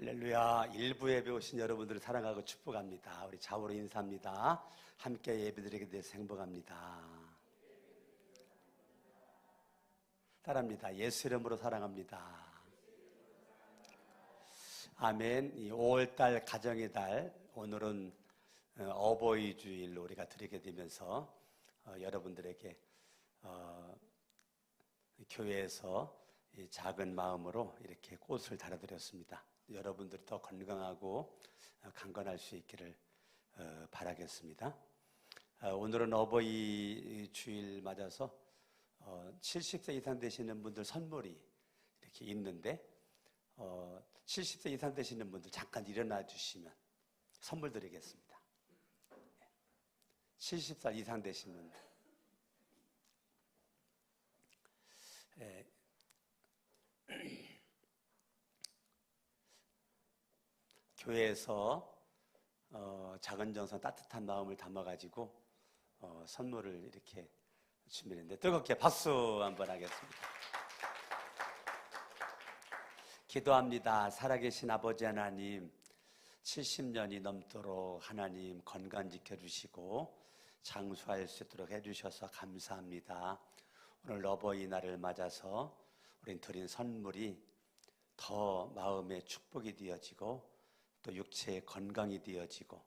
할렐루야. 일부 예배 오신 여러분들을 사랑하고 축복합니다. 우리 좌우로 인사합니다. 함께 예배드리게 돼서 행복합니다. 따라합니다. 예수 이름으로 사랑합니다. 아멘. 이 5월달 가정의 달, 오늘은 어버이 주일로 우리가 드리게 되면서 여러분들에게 교회에서 이 작은 마음으로 이렇게 꽃을 달아드렸습니다. 여러분들이 더 건강하고 강건할 수 있기를 바라겠습니다. 오늘은 어버이 주일 맞아서 70세 이상 되시는 분들 선물이 이렇게 있는데 70세 이상 되시는 분들 잠깐 일어나 주시면 선물 드리겠습니다. 70살 이상 되신 분들. 교회에서 작은 정성 따뜻한 마음을 담아가지고 선물을 이렇게 준비했는데 뜨겁게 박수 한번 하겠습니다. 기도합니다. 살아계신 아버지 하나님, 70년이 넘도록 하나님 건강 지켜주시고 장수할 수 있도록 해주셔서 감사합니다. 오늘 어버이날을 맞아서 우린 드린 선물이 더 마음의 축복이 되어지고 또 육체의 건강이 되어지고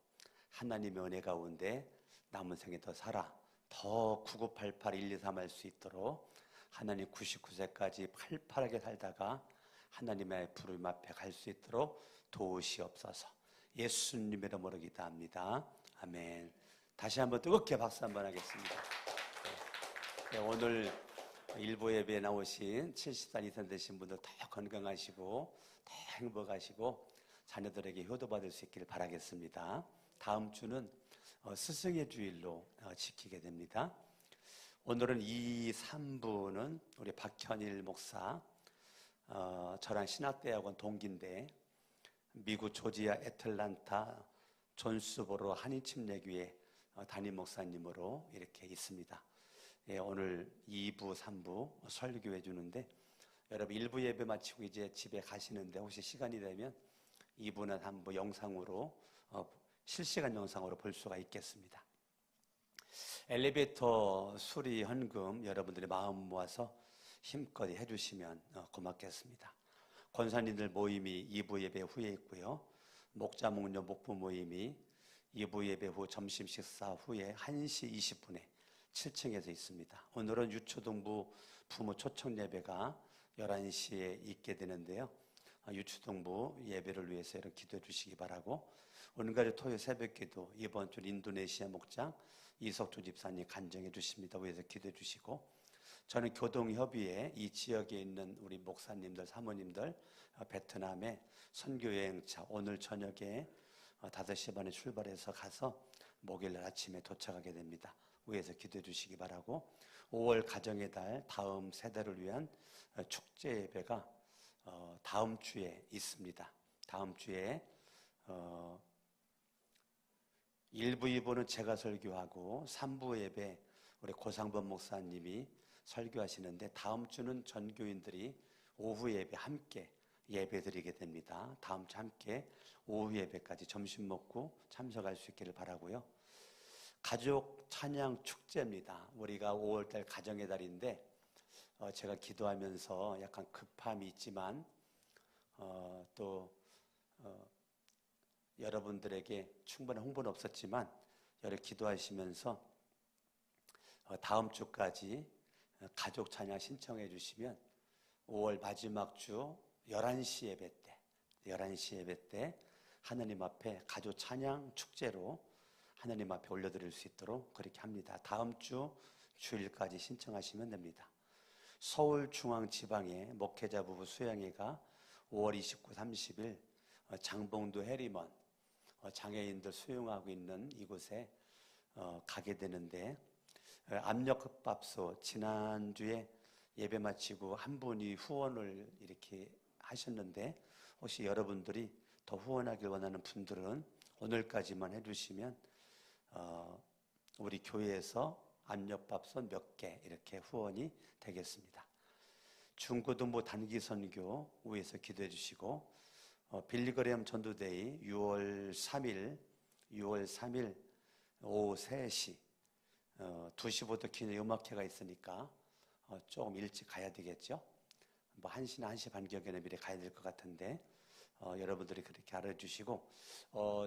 하나님의 은혜 가운데 남은 생에 더 살아 더 9988, 123 할 수 있도록 하나님 99세까지 팔팔하게 살다가 하나님의 부름 앞에 갈 수 있도록 도우시옵소서. 예수님 이름으로 기도합니다. 아멘. 다시 한번 뜨겁게 박수 한번 하겠습니다. 네, 오늘 일부 예배에 나오신 70살 이상 되신 분들 더 건강하시고 더 행복하시고 자녀들에게 효도받을 수 있기를 바라겠습니다. 다음 주는 스승의 주일로 지키게 됩니다. 오늘은 2, 3부는 우리 박현일 목사, 저랑 신학대학원 동기인데 미국 조지아 애틀란타 존스보로 한인침례교회 담임 목사님으로 이렇게 있습니다. 예, 오늘 2부, 3부 설교해 주는데 여러분 1부 예배 마치고 이제 집에 가시는데 혹시 시간이 되면 2부나 3부 영상으로 실시간 영상으로 볼 수가 있겠습니다. 엘리베이터 수리 헌금 여러분들이 마음 모아서 힘껏 해주시면 고맙겠습니다. 권사님들 모임이 2부 예배 후에 있고요. 목자 목녀 목부 모임이 2부 예배 후 점심 식사 후에 1시 20분에 7층에서 있습니다. 오늘은 유초동부 부모 초청 예배가 11시에 있게 되는데요. 유초동부 예배를 위해서 이렇게 기도해 주시기 바라고, 오늘까지 토요 새벽기도 이번 주 인도네시아 목장 이석주 집사님 간증해 주십니다. 위해서 기도해 주시고, 저는 교동협의회 이 지역에 있는 우리 목사님들 사모님들 베트남에 선교여행차 오늘 저녁에 5시 반에 출발해서 가서 목요일 아침에 도착하게 됩니다. 위해서 기도해 주시기 바라고, 5월 가정의 달 다음 세대를 위한 축제 예배가 다음 주에 있습니다. 다음 주에 1부, 2부는 제가 설교하고 3부 예배 우리 고상범 목사님이 설교하시는데 다음 주는 전교인들이 오후 예배 함께 예배 드리게 됩니다. 다음 주 함께 오후 예배까지 점심 먹고 참석할 수 있기를 바라고요. 가족 찬양 축제입니다. 우리가 5월달 가정의 달인데 제가 기도하면서 약간 급함이 있지만 또 여러분들에게 충분한 홍보는 없었지만 여러 기도하시면서 다음 주까지 가족 찬양 신청해 주시면 5월 마지막 주 11시 예배 때 하나님 앞에 가족 찬양 축제로 하나님 앞에 올려드릴 수 있도록 그렇게 합니다. 다음 주 주일까지 신청하시면 됩니다. 서울중앙지방의 목회자 부부 수양회가 5월 29, 30일 장봉도 해리먼 장애인들 수용하고 있는 이곳에 가게 되는데, 압력밥솥 지난주에 예배 마치고 한 분이 후원을 이렇게 하셨는데 혹시 여러분들이 더 후원하길 원하는 분들은 오늘까지만 해주시면 우리 교회에서 압력밥솥 몇 개 이렇게 후원이 되겠습니다. 중고등부 단기 선교 위해서 기도해 주시고, 빌리그레엄 전도데이 6월 3일 오후 3시 2시부터 기념 음악회가 있으니까 조금 일찍 가야 되겠죠. 뭐 1시나 1시 반경에 미리 가야 될 것 같은데 여러분들이 그렇게 알아주시고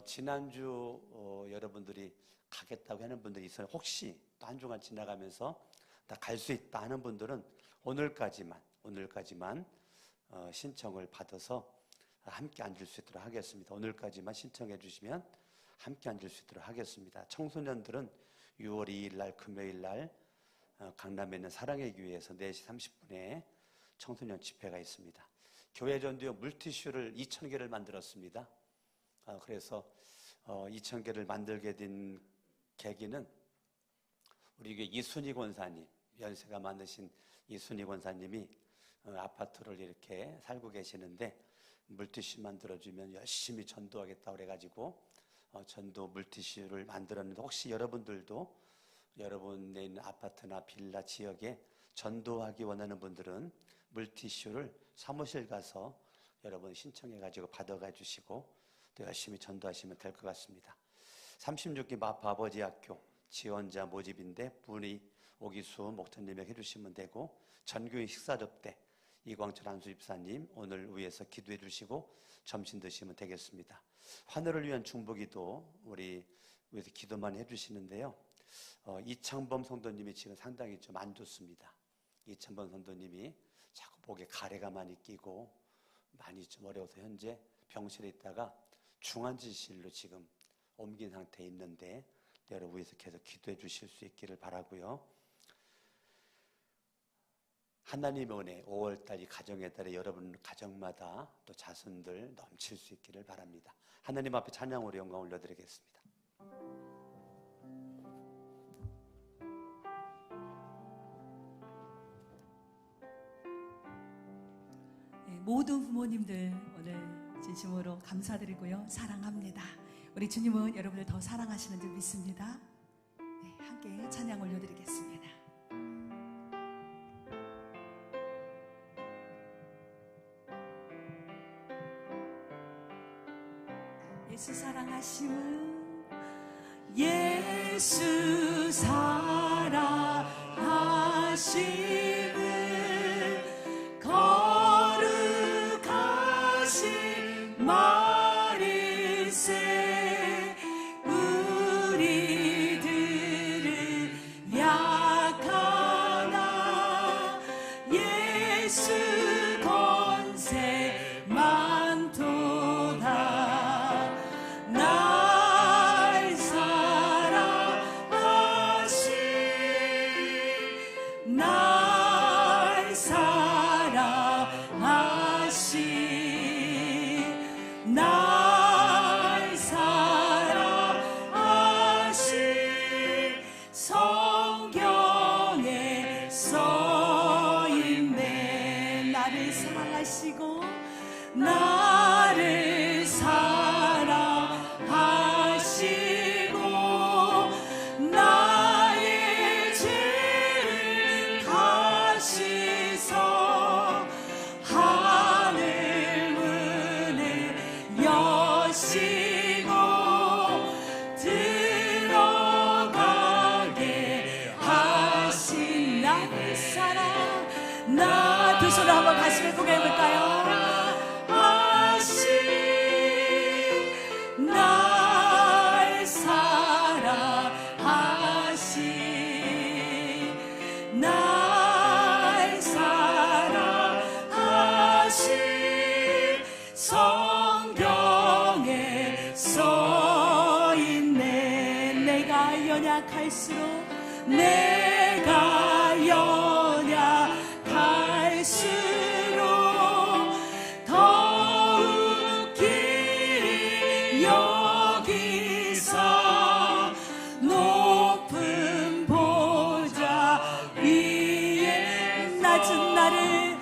지난주 여러분들이 가겠다고 하는 분들이 있어요. 혹시 또 한 주간 지나가면서 다 갈 수 있다 하는 분들은 오늘까지만 신청을 받아서 함께 앉을 수 있도록 하겠습니다. 오늘까지만 신청해 주시면 함께 앉을 수 있도록 하겠습니다. 청소년들은 6월 2일 날 금요일 날 강남에 있는 사랑의 교회에서 4시 30분에 청소년 집회가 있습니다. 교회 전도요 물티슈를 2,000개를 만들었습니다. 그래서 2,000개를 만들게 된 계기는 우리 교회 이순희 권사님, 연세가 많으신 이순희 권사님이 아파트를 이렇게 살고 계시는데 물티슈 만들어주면 열심히 전도하겠다고 그래가지고 전도 물티슈를 만들었는데, 혹시 여러분들도 여러분의 있는 아파트나 빌라 지역에 전도하기 원하는 분들은 물티슈를 사무실 가서 여러분 신청해가지고 받아가 주시고 또 열심히 전도하시면 될 것 같습니다. 36기 마파 아버지 학교 지원자 모집인데 문의 오기수 목사님이 해주시면 되고, 전교회 식사 접대 이광철 안수집사님 오늘 위에서 기도해 주시고 점심 드시면 되겠습니다. 환우를 위한 중보기도 우리 위에서 기도만 해주시는데요. 이창범 성도님이 지금 상당히 좀 안 좋습니다. 이창범 성도님이 자꾸 목에 가래가 많이 끼고 많이 좀 어려워서 현재 병실에 있다가 중환자실로 지금 옮긴 상태에 있는데 여러분 위해서 계속 기도해 주실 수 있기를 바라고요. 하나님의 은혜 5월달 이 가정의 달에 여러분 가정마다 또 자손들 넘칠 수 있기를 바랍니다. 하나님 앞에 찬양으로 영광 올려드리겠습니다. 모든 부모님들 오늘 진심으로 감사드리고요. 사랑합니다. 우리 주님은 여러분을 더 사랑하시는 줄 믿습니다. 네, 함께 찬양 올려드리겠습니다. 예수 사랑하심은 예수 사랑하심은 거룩하신 말일세 우리들은 약하나 예수 권세 많도다. 날 사랑하신 날 사랑하신 날 사랑하신 성경에 써있네. 나를 사랑하시고 나를 사랑하시고 나의 죄를 가시서 하늘 문을 여시고 들어가게 하신 나의 사랑. 나 두 손을 한번 가슴에 고개해볼까요? 날 사랑하신 날 사랑하신 성경에 써있네. 내가 연약할수록 내가 연약할수록 더욱 길이 여기서 높은 보좌 위에 낮은 나를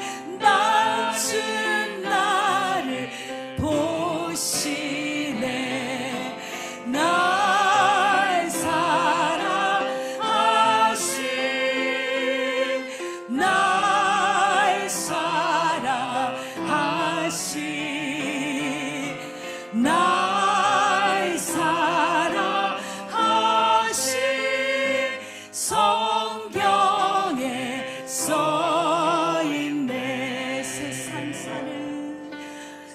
보시네. 날 사랑하신 날 사랑하신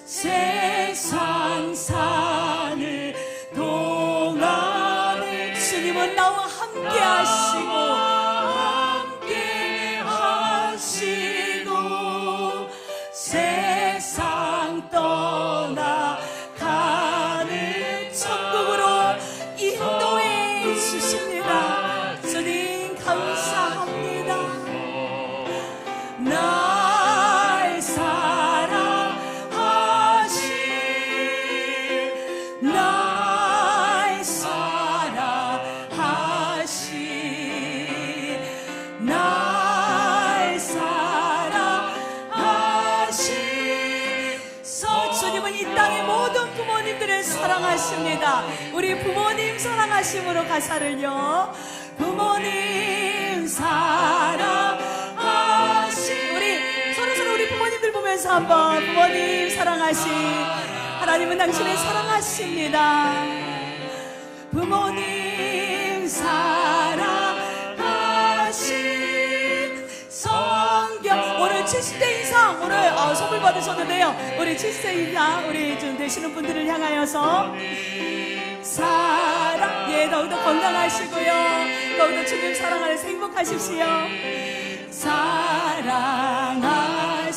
세상 사는 동안에 주님은 나와 함께 하시고 세상 떠나가는 천국으로 인도해 주십니다. 주님 감사합니다. 날 사랑하신 주님은 이 땅의 모든 부모님들을 사랑하십니다. 우리 부모님 사랑하심으로 가사를요. 부모님 사랑하심. 우리 서로 우리 부모님들 보면서 한번 부모님 사랑하심. 하나님은 당신을 사랑하십니다. 부모님 사랑하심. 성경 오늘 70대 이상 오늘 선물 받으셨는데요. 우리 70대 이상 우리 좀 되시는 분들을 향하여서 사랑, 예, 더욱더 건강하시고요. 더욱더 주님 사랑하면서 행복하십시오.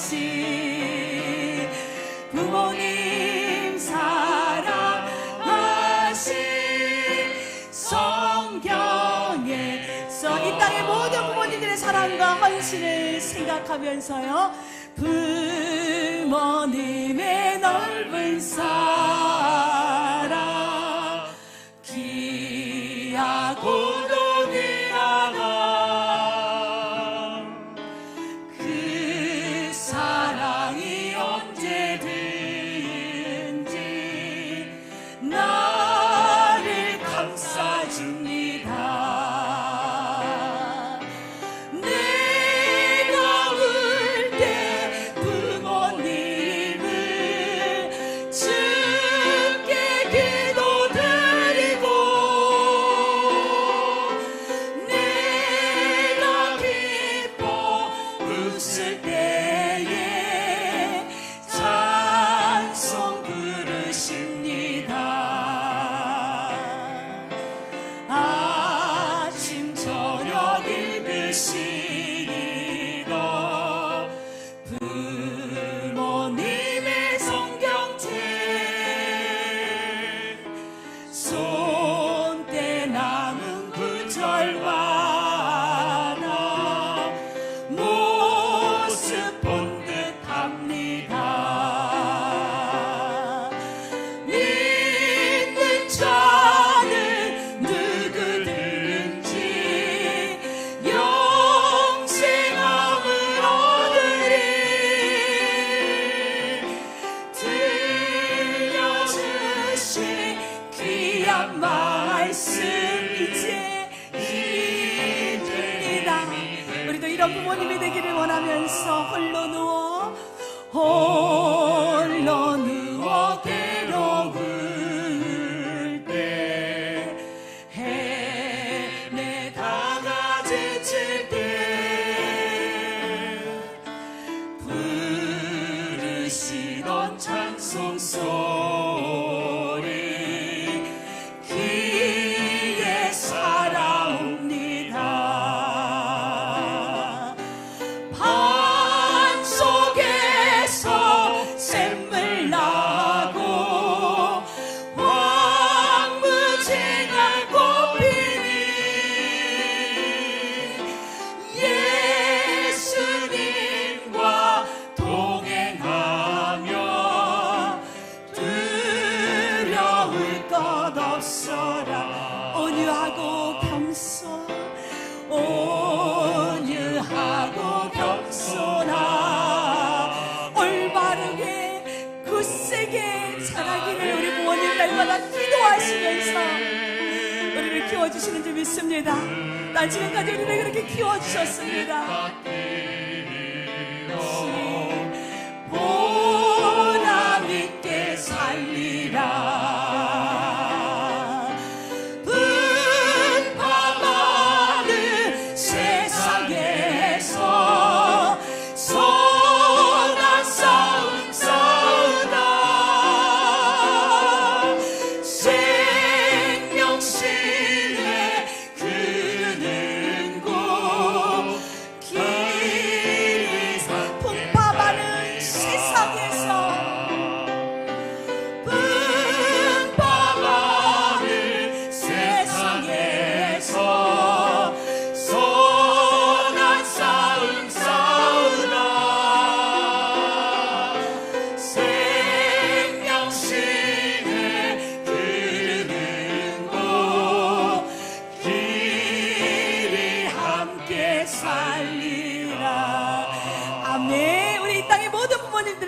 사랑하신 부모님 사랑하신 성경에서 이 땅의 모든 부모님들의 사랑과 헌신을 생각하면서요. 부모님의 넓은 사랑 귀하고도 귀하다. 그 사랑이 언제든지 나를 감싸줍니다. 부모님의 성경책 손때 남은 구절마다 모습 본 듯합니다. 믿는 자는 누구든지 영생함을 얻으리. 들려주신 귀한 말씀 이제 이릅니다. 우리도 이런 부모님이 되기를 원하면서 홀로 누워 괴로울 때 헤매다가 지칠 때 부르시던 찬송 소리 귀에 살아옵니다. 반 속에서 샘물 나고 황무지가 꽃피니 예수님과 동행하며 두려울 것 없어라. 온유하고 겸손하 올바르게 굳세게 자라기를 우리 부모님 날마다 기도하시면서 우리를 키워주시는 줄 믿습니다. 난 지금까지 우리를 그렇게 키워주셨습니다. 보람 있게 살리라. 분파많은 세상에서 선한 싸움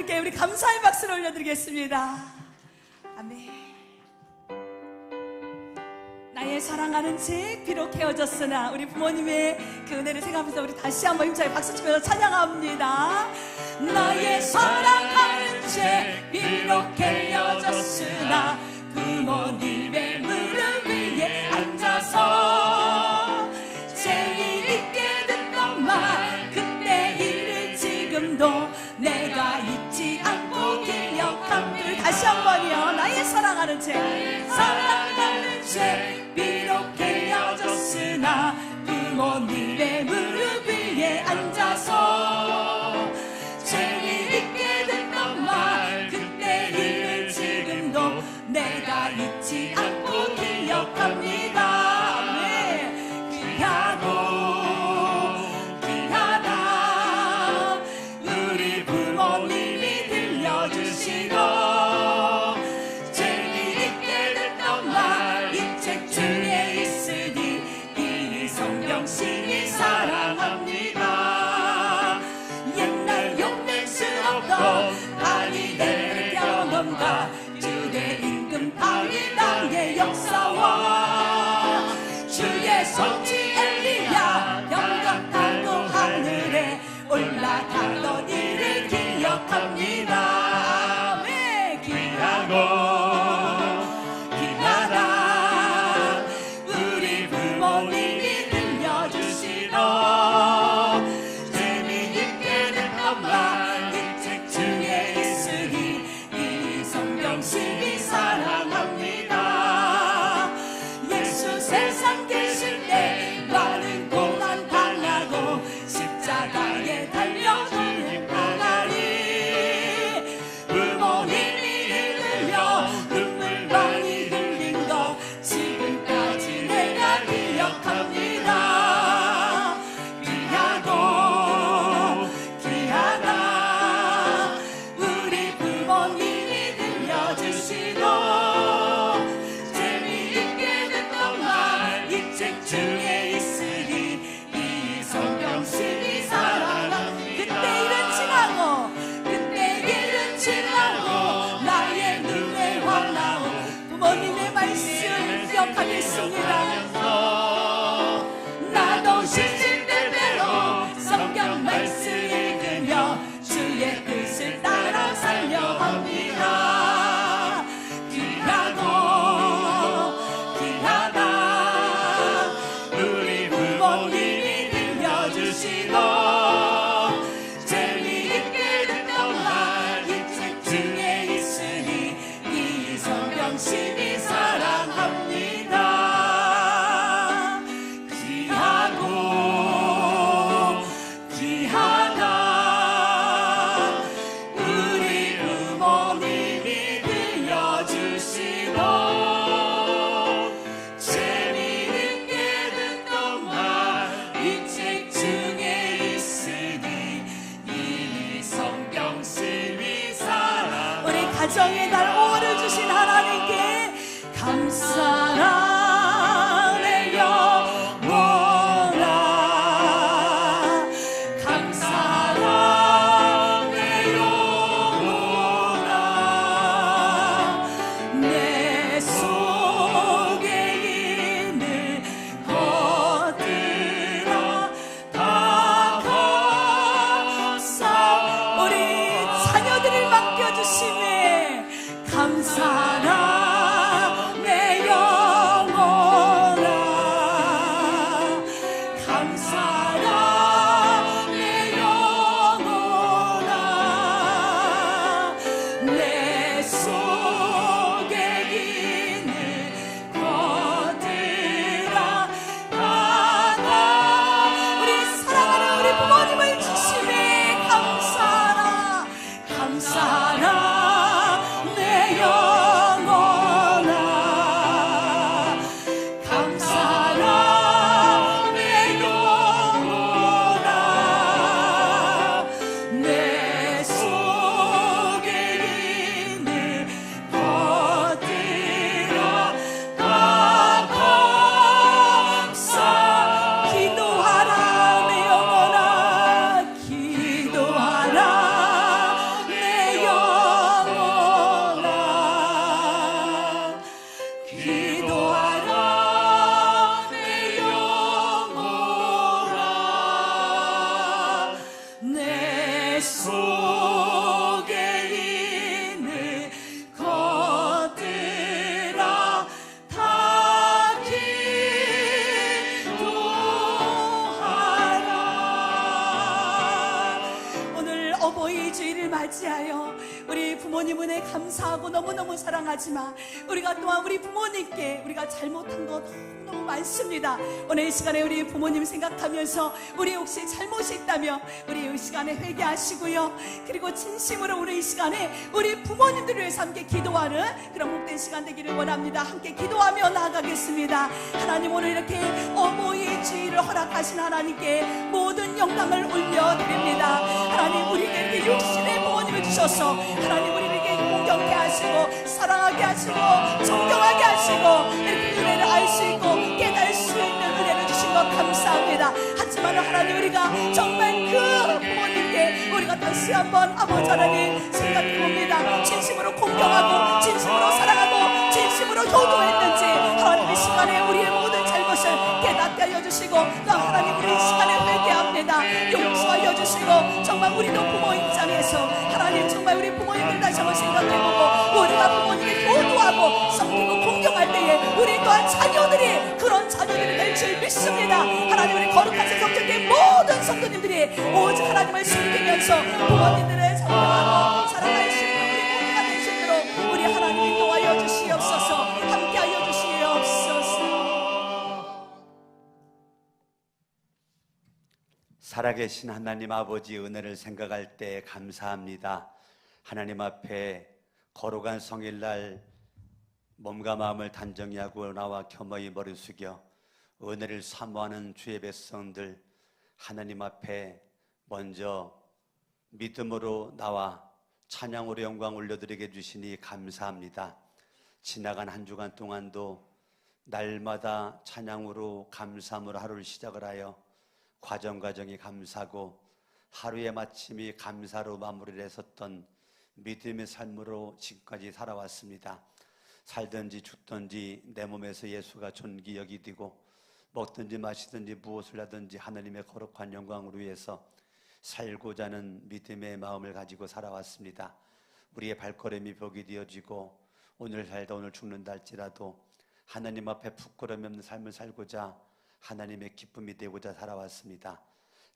함께 우리 감사의 박수를 올려드리겠습니다. 아멘. 나의 사랑하는 책 비록 헤어졌으나, 우리 부모님의 그 은혜를 생각하면서 우리 다시 한번 힘차게 박수치면서 찬양합니다. 나의 사랑하는 책 비록 헤어졌으나 부모님의 무릎 위에 앉아서 재미있게 듣던 말 그때 일을 지금도 내가 잊지 않고 기억합니다. 다시 한번요. 나의 사랑하는 책, 사랑하는 책 비록 헤어졌으나 부모님의 무릎 위에 앉아서 재미있게 듣던 말 그때 일을 지금도 내가 잊지 않고 기억합니다. 네. 귀하다 우리 부모님이 들려주시고 재미있게 듣던 말 이 책 중에 있으니 이 성경심이 사랑합니다. 옛날 욕낼 수 없던 바리새의 경험과 주의 임금 바리당의 역사와 주의 성지 엘리야 영광 타고 하늘에 올라가던 일을 기억합니다. 네, 귀하다 우리 부모님이 들려주시던 재미있게 듣던 말 이 책 중에 있으니 이 성경심이 사랑합니다. 예수 세상 계실 때 많은 고난 당하고 십자가에 달려 죽는다나니 부모님이 흘려 눈물 많이 흘린 거 지금까지 내가 기억합니다. 귀하다 우리 부모님이 들려주시던 재미있게 듣던 말 이 책 중에 있으니 이 성경심이 사랑합니다. 그때 일은 지나고 나의 눈에 환나고 부모님의 말씀 기억하겠습니다. 나도 시시때때로 성경 말씀 읽으며 주의 뜻을 따라 살려 합니다. 귀하다 우리 부모님이 들려주시던 재미있게 듣던 말 이 책 중에 있으니 이 성경심이 사랑합니다. 귀하다 우리 부모님이 들려주시던 재미있게 듣던 말 이 책 중에 있으니 이 성경심이 사랑. 우리 가정의 달 5월을 주신 하나님께 감사라 내 영혼아 감사라 내 영혼아 내 속에 있는 것들아 다 감사. 우리 자녀들을 맡겨주심에 감사라 내 영혼아 맞이하여 우리 부모님 은혜 감사하고 너무너무 사랑하지만 우리가 또한 우리 부모님께 우리가 잘못한 것 너무 많습니다. 오늘 이 시간에 우리 부모님 생각하면서 우리 혹시 잘못이 있다면 우리 이 시간에 회개하시고요. 그리고 진심으로 우리 이 시간에 우리 부모님들을 위해서 함께 기도하는 그런 복된 시간 되기를 원합니다. 함께 기도하며 나아가겠습니다. 하나님, 오늘 이렇게 어머니의 주의를 허락하신 하나님께 모든 영광을 올려드립니다. 하나님, 우리에게 이렇게 육신의 부모님을 주셔서 하나님 우리에게 공경케 하시고 사랑하게 하시고 존경하게 하시고 이렇게 은혜를 알 수 있고 깨달을 수 있는 은혜를 주신 것 감사합니다. 하지만 하나님, 우리가 정말 그 부모님께 우리가 다시 한번 아버지 하나님 생각해봅니다. 진심으로 공경하고 진심으로 사랑하고 진심으로 효도했는지 하나님 이 시간에 우리의 모든 잘못을 깨닫게 하여 주시고 또 하나님 우리 이 시간에 회개합니다. 용서하여 주시고 정말 우리도 부모 입장에서 하나님 정말 우리 부모님들 다시 한번 생각해보고 우리가 부모님께 효도하고 섬기고 공경할 때에 우리 또한 자녀들이 그런 자녀들이 될 줄 믿습니다. 하나님, 우리 거룩한 세상적인 모든 성도님들이 오직 하나님을 섬기면서 부모님들을 존경하고 사랑할 수 있는 우리 모두가 될 수 있도록 우리 하나님이 도와여 주시옵소서. 함께하여 주시옵소서. 살아계신 하나님 아버지 은혜를 생각할 때 감사합니다. 하나님 앞에 거룩한 성일날 몸과 마음을 단정히 하고 나와 겸허히 머리 숙여 은혜를 사모하는 주의 백성들, 하나님 앞에 먼저 믿음으로 나와 찬양으로 영광 올려드리게 주시니 감사합니다. 지나간 한 주간 동안도 날마다 찬양으로 감사함으로 하루를 시작을 하여 과정이 감사하고 하루의 마침이 감사로 마무리를 했었던 믿음의 삶으로 지금까지 살아왔습니다. 살든지 죽든지 내 몸에서 예수가 존귀 여기되고 먹든지 마시든지 무엇을 하든지 하나님의 거룩한 영광을 위해서 살고자 하는 믿음의 마음을 가지고 살아왔습니다. 우리의 발걸음이 벽이 되어지고 오늘 살다 오늘 죽는다 할지라도 하나님 앞에 부끄러움이 없는 삶을 살고자 하나님의 기쁨이 되고자 살아왔습니다.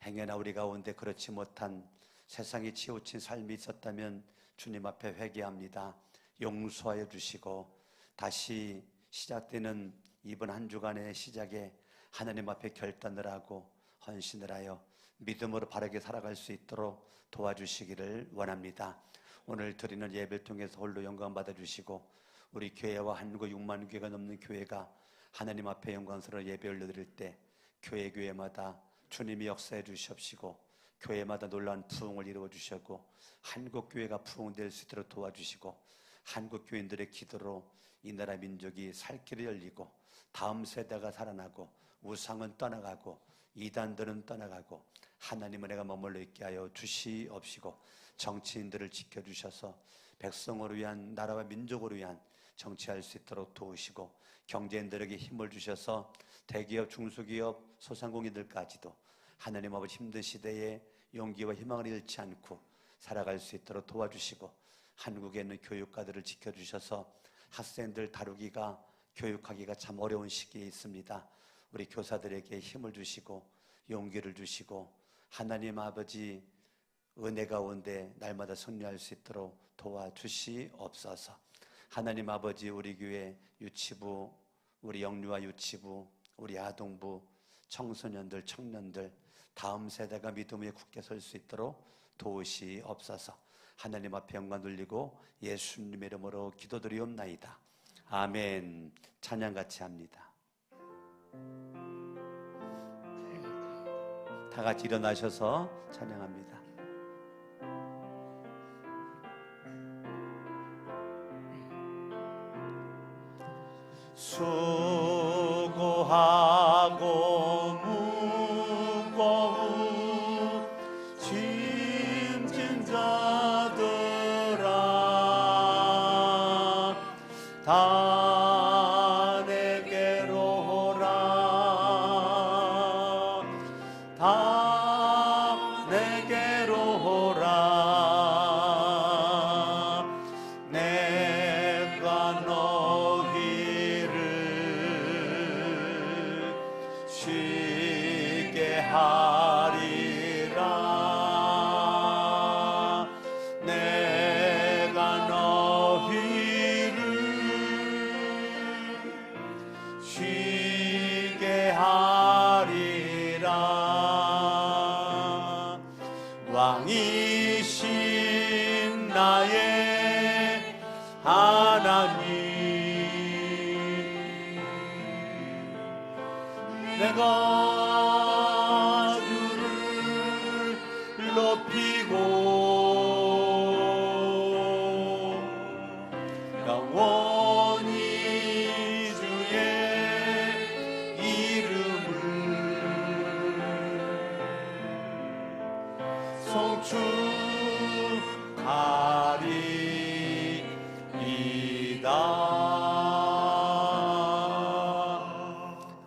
행여나 우리 가운데 그렇지 못한 세상에 치우친 삶이 있었다면 주님 앞에 회개합니다. 용서하여 주시고 다시 시작되는 이번 한 주간의 시작에 하나님 앞에 결단을 하고 헌신을 하여 믿음으로 바르게 살아갈 수 있도록 도와주시기를 원합니다. 오늘 드리는 예배를 통해서 홀로 영광 받아주시고 우리 교회와 한국 6만 교회가 넘는 교회가 하나님 앞에 영광스러운 예배 올려드릴 때 교회마다 주님이 역사해 주시옵시고 교회마다 놀라운 부흥을 이루어 주셨고 한국 교회가 부흥될 수 있도록 도와주시고 한국 교인들의 기도로 이 나라 민족이 살 길이 열리고 다음 세대가 살아나고 우상은 떠나가고 이단들은 떠나가고 하나님은 내가 머물러 있게 하여 주시옵시고 정치인들을 지켜주셔서 백성을 위한 나라와 민족을 위한 정치할 수 있도록 도우시고 경제인들에게 힘을 주셔서 대기업, 중소기업, 소상공인들까지도 하나님 아버지 힘든 시대에 용기와 희망을 잃지 않고 살아갈 수 있도록 도와주시고 한국에 있는 교육가들을 지켜주셔서 학생들 다루기가 교육하기가 참 어려운 시기에 있습니다. 우리 교사들에게 힘을 주시고 용기를 주시고 하나님 아버지 은혜 가운데 날마다 승리할 수 있도록 도와주시옵소서. 하나님 아버지 우리 교회 유치부, 우리 영유아 유치부, 우리 아동부, 청소년들, 청년들 다음 세대가 믿음에 굳게 설 수 있도록 도우시옵소서. 하나님 앞에 영광 돌리고 예수님의 이름으로 기도드리옵나이다. 아멘. 찬양 같이 합니다. 다 같이 일어나셔서 찬양합니다. 수고하고 무거운 짐진 자들아 다 내게로 오라 다 내게로 오라 내가 너희를 쉬게 하리라 내 내가 주를 높이고 영원히 주의 이름을 송축하리이다.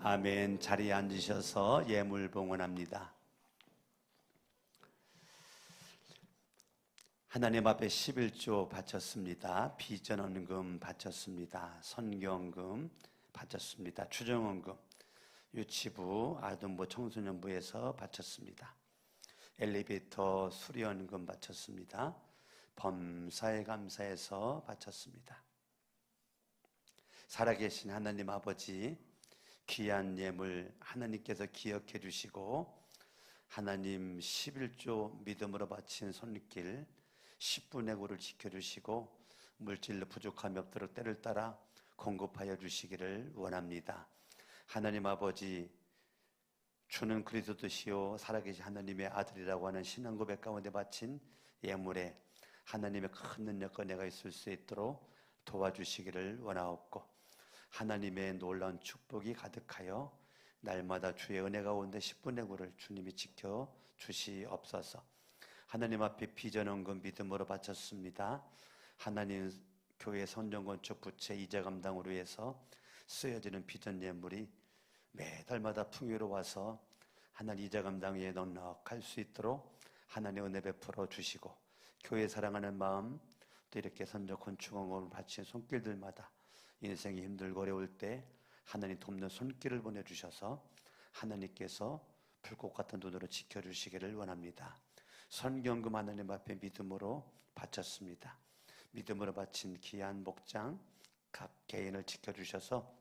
아멘. 자리에 앉으셔서 예물 봉헌합니다. 하나님 앞에 11조 바쳤습니다. 비전원금 바쳤습니다. 선경금 바쳤습니다. 추정원금, 유치부, 아동부, 청소년부에서 바쳤습니다. 엘리베이터 수리원금 바쳤습니다. 범사에 감사해서 바쳤습니다. 살아계신 하나님 아버지, 귀한 예물 하나님께서 기억해 주시고 하나님 11조 믿음으로 바친 손길 10분의 9를 지켜주시고 물질로 부족함이 없도록 때를 따라 공급하여 주시기를 원합니다. 하나님 아버지, 주는 그리스도시요 살아계신 하나님의 아들이라고 하는 신앙 고백 가운데 바친 예물에 하나님의 큰 능력과 은혜가 있을 수 있도록 도와주시기를 원하옵고 하나님의 놀라운 축복이 가득하여 날마다 주의 은혜 가운데 10분의 9를 주님이 지켜주시옵소서. 하나님 앞에 비전원금 믿음으로 바쳤습니다. 하나님 교회 선정건축 부채 이자 감당으로 해서 쓰여지는 비전 예물이 매달마다 풍요로워서 하나님 이자 감당에 넉넉할 수 있도록 하나님 은혜 베풀어 주시고 교회 사랑하는 마음 또 이렇게 선정건축원금을 바친 손길들마다 인생이 힘들고 어려울 때 하나님 돕는 손길을 보내주셔서 하나님께서 불꽃 같은 눈으로 지켜주시기를 원합니다. 선경금 하나님 앞에 믿음으로 바쳤습니다. 믿음으로 바친 귀한 목장 각 개인을 지켜주셔서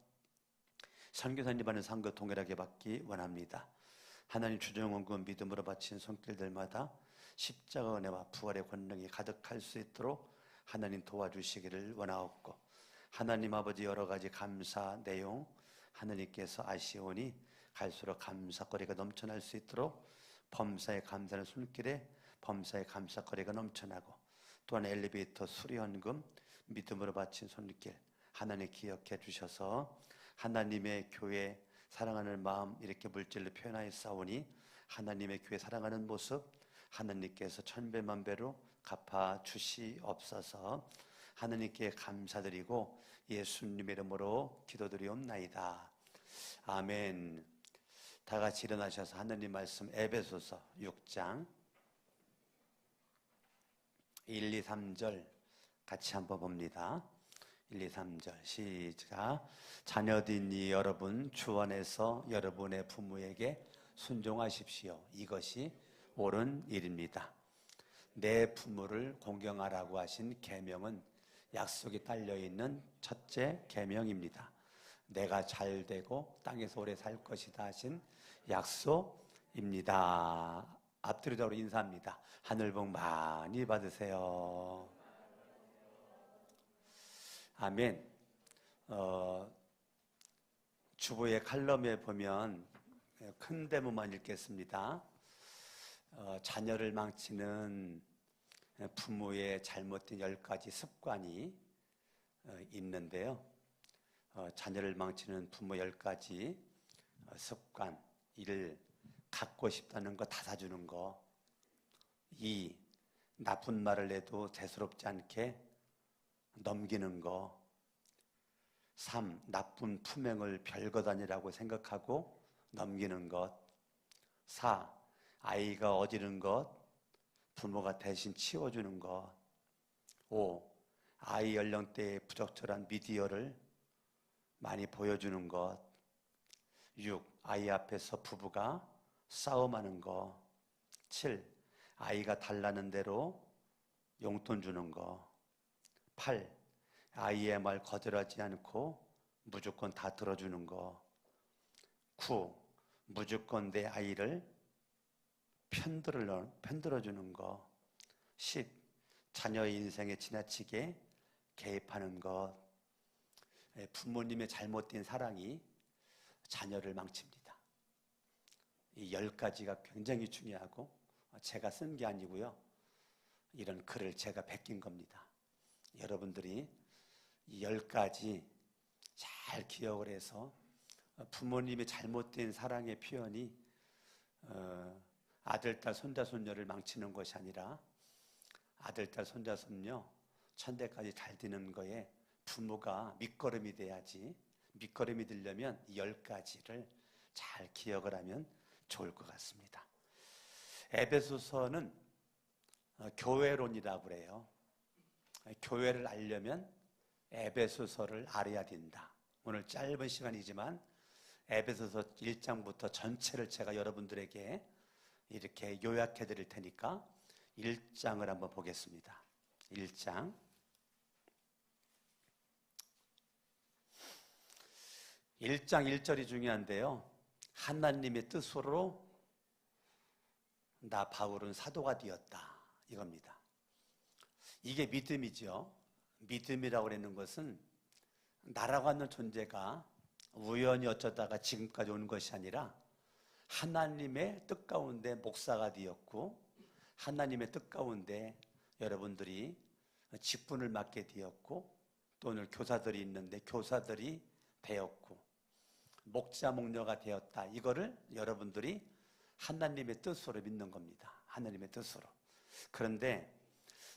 선교사님 받는 상급 동일하게 받기 원합니다. 하나님 주정원금 믿음으로 바친 손길들마다 십자가 은혜와 부활의 권능이 가득할 수 있도록 하나님 도와주시기를 원하옵고 하나님 아버지 여러 가지 감사 내용 하나님께서 아시오니 갈수록 감사거리가 넘쳐날 수 있도록 범사에 감사하는 손길에 범사에 감사거리가 넘쳐나고 또한 엘리베이터 수리원금 믿음으로 바친 손길 하나님 기억해 주셔서 하나님의 교회 사랑하는 마음 이렇게 물질로 표현하여 싸우니 하나님의 교회 사랑하는 모습 하나님께서 천배만배로 갚아 주시옵소서. 하나님께 감사드리고 예수님의 이름으로 기도드리옵나이다. 아멘. 다 같이 일어나셔서 하나님 말씀 에베소서 6장 1, 2, 3절 같이 한번 봅니다. 1, 2, 3절 시작. 자녀들이 여러분 주 안에서 여러분의 부모에게 순종하십시오. 이것이 옳은 일입니다. 내 부모를 공경하라고 하신 계명은 약속이 딸려있는 첫째 계명입니다. 내가 잘 되고 땅에서 오래 살 것이다 하신 약속입니다. 앞뒤로 인사합니다. 하늘 복 많이 받으세요. 아멘. 주보의 칼럼에 보면 큰 대문만 읽겠습니다. 자녀를 망치는 부모의 잘못된 10가지 습관이 있는데요. 자녀를 망치는 부모 10가지 습관 1. 갖고 싶다는 거 다 사주는 거 2. 나쁜 말을 해도 대수롭지 않게 넘기는 거 3. 나쁜 품행을 별것 아니라고 생각하고 넘기는 것 4. 아이가 어지른 것 부모가 대신 치워주는 것 5. 아이 연령대의 부적절한 미디어를 많이 보여주는 것 6. 아이 앞에서 부부가 싸움하는 거 7. 아이가 달라는 대로 용돈 주는 거 8. 아이의 말 거절하지 않고 무조건 다 들어주는 거 9. 무조건 내 아이를 편들어주는 거 10. 자녀의 인생에 지나치게 개입하는 것. 부모님의 잘못된 사랑이 자녀를 망칩니다. 이 10가지가 굉장히 중요하고 제가 쓴 게 아니고요. 이런 글을 제가 베낀 겁니다. 여러분들이 이 10가지 잘 기억을 해서 부모님의 잘못된 사랑의 표현이 아들, 딸, 손자, 손녀를 망치는 것이 아니라 아들, 딸, 손자, 손녀 천대까지 잘 되는 거에 부모가 밑거름이 돼야지. 밑거름이 되려면 이 10가지를 잘 기억을 하면 좋을 것 같습니다. 에베소서는 교회론이라고 그래요. 교회를 알려면 에베소서를 알아야 된다. 오늘 짧은 시간이지만 에베소서 1장부터 전체를 제가 여러분들에게 이렇게 요약해 드릴 테니까 1장을 한번 보겠습니다. 1장 1절이 중요한데요. 하나님의 뜻으로 나 바울은 사도가 되었다. 이겁니다. 이게 믿음이죠. 믿음이라고 하는 것은 나라고 하는 존재가 우연히 어쩌다가 지금까지 온 것이 아니라 하나님의 뜻 가운데 목사가 되었고 하나님의 뜻 가운데 여러분들이 직분을 맡게 되었고 또 오늘 교사들이 있는데 교사들이 되었고 목자 목녀가 되었다. 이거를 여러분들이 하나님의 뜻으로 믿는 겁니다. 하나님의 뜻으로. 그런데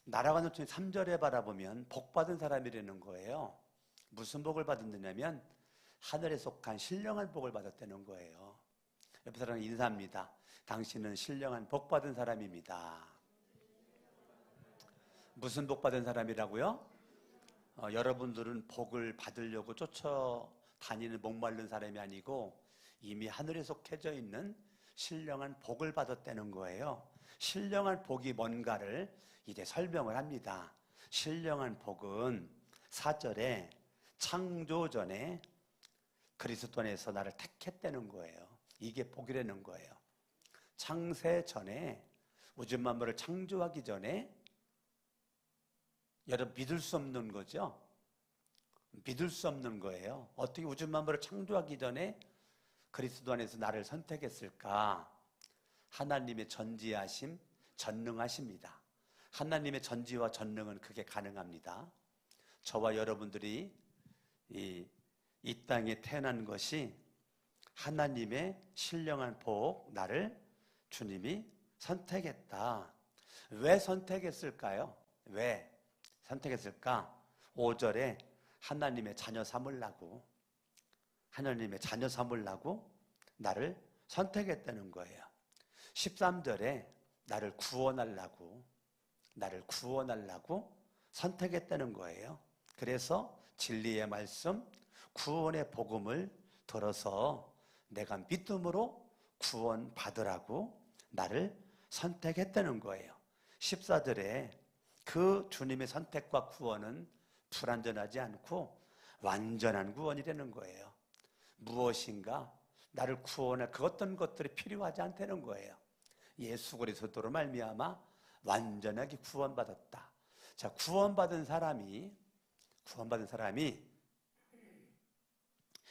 나라가 놓친 3절에 바라보면 복받은 사람이라는 거예요. 무슨 복을 받았느냐면 하늘에 속한 신령한 복을 받았다는 거예요. 옆에 사람 인사합니다. 당신은 신령한 복받은 사람입니다. 무슨 복받은 사람이라고요? 여러분들은 복을 받으려고 쫓아다니는 목마른 사람이 아니고 이미 하늘에 속해져 있는 신령한 복을 받았다는 거예요. 신령한 복이 뭔가를 이제 설명을 합니다. 신령한 복은 4절에 창조 전에 그리스도 안에서 나를 택했다는 거예요. 이게 복이라는 거예요. 창세 전에 우주 만물을 창조하기 전에 여러분 믿을 수 없는 거죠? 믿을 수 없는 거예요. 어떻게 우주 만물을 창조하기 전에 그리스도 안에서 나를 선택했을까? 하나님의 전지하심, 전능하십니다. 하나님의 전지와 전능은 그게 가능합니다. 저와 여러분들이 이 땅에 태어난 것이 하나님의 신령한 복, 나를 주님이 선택했다. 왜 선택했을까요? 왜 선택했을까? 5절에 하나님의 자녀 삼으려고 하나님의 자녀 삼으려고 나를 선택했다는 거예요. 13절에 나를 구원하려고 선택했다는 거예요. 그래서 진리의 말씀, 구원의 복음을 들어서 내가 믿음으로 구원받으라고 나를 선택했다는 거예요. 14절에 그 주님의 선택과 구원은 불완전하지 않고 완전한 구원이라는 거예요. 무엇인가 나를 구원할 그 어떤 것들이 필요하지 않다는 거예요. 예수 그리스도로 말미암아 완전하게 구원받았다. 자, 구원받은 사람이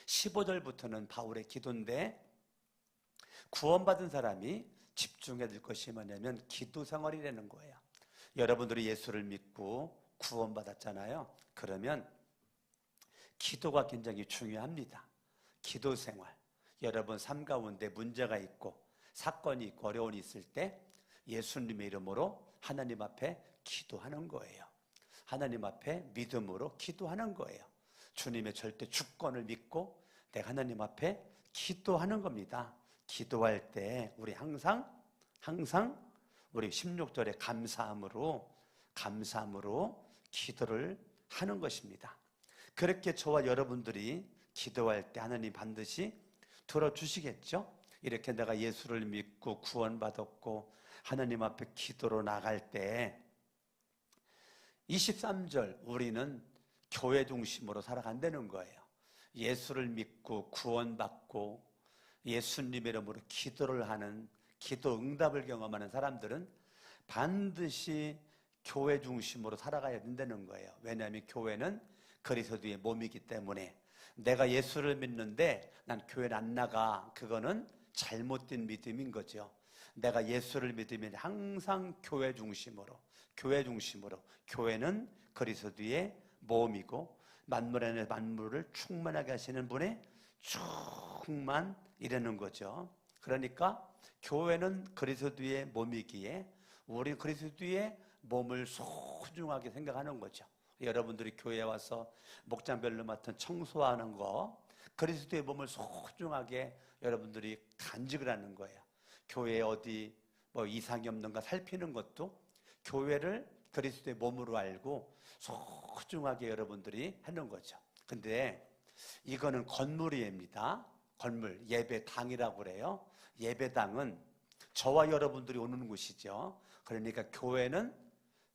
15절부터는 바울의 기도인데 구원받은 사람이 집중해야 될 것이 뭐냐면 기도 생활이라는 거예요. 여러분들이 예수를 믿고 구원받았잖아요. 그러면 기도가 굉장히 중요합니다. 기도 생활. 여러분 삶 가운데 문제가 있고 사건이 있고 어려움이 있을 때 예수님의 이름으로 하나님 앞에 기도하는 거예요. 하나님 앞에 믿음으로 기도하는 거예요. 주님의 절대 주권을 믿고 내가 하나님 앞에 기도하는 겁니다. 기도할 때 우리 항상 우리 16절에 감사함으로 기도를 하는 것입니다. 그렇게 저와 여러분들이 기도할 때 하나님 반드시 들어주시겠죠? 이렇게 내가 예수를 믿고 구원받았고 하나님 앞에 기도로 나갈 때 23절 우리는 교회 중심으로 살아간다는 거예요. 예수를 믿고 구원받고 예수님의 이름으로 기도를 하는 기도 응답을 경험하는 사람들은 반드시 교회 중심으로 살아가야 된다는 거예요. 왜냐하면 교회는 그리스도의 몸이기 때문에 내가 예수를 믿는데 난 교회를 안 나가. 그거는 잘못된 믿음인 거죠. 내가 예수를 믿으면 항상 교회 중심으로, 교회는 그리스도의 몸이고 만물 안에 만물을 충만하게 하시는 분의 충만이라는 거죠. 그러니까 교회는 그리스도의 몸이기에 우리 그리스도의 몸을 소중하게 생각하는 거죠. 여러분들이 교회에 와서 목장별로 맡은 청소하는 거, 그리스도의 몸을 소중하게 여러분들이 간직을 하는 거예요. 교회에 어디 뭐 이상이 없는가 살피는 것도 교회를 그리스도의 몸으로 알고 소중하게 여러분들이 하는 거죠. 근데 이거는 건물입니다. 건물, 예배당이라고 그래요. 예배당은 저와 여러분들이 오는 곳이죠. 그러니까 교회는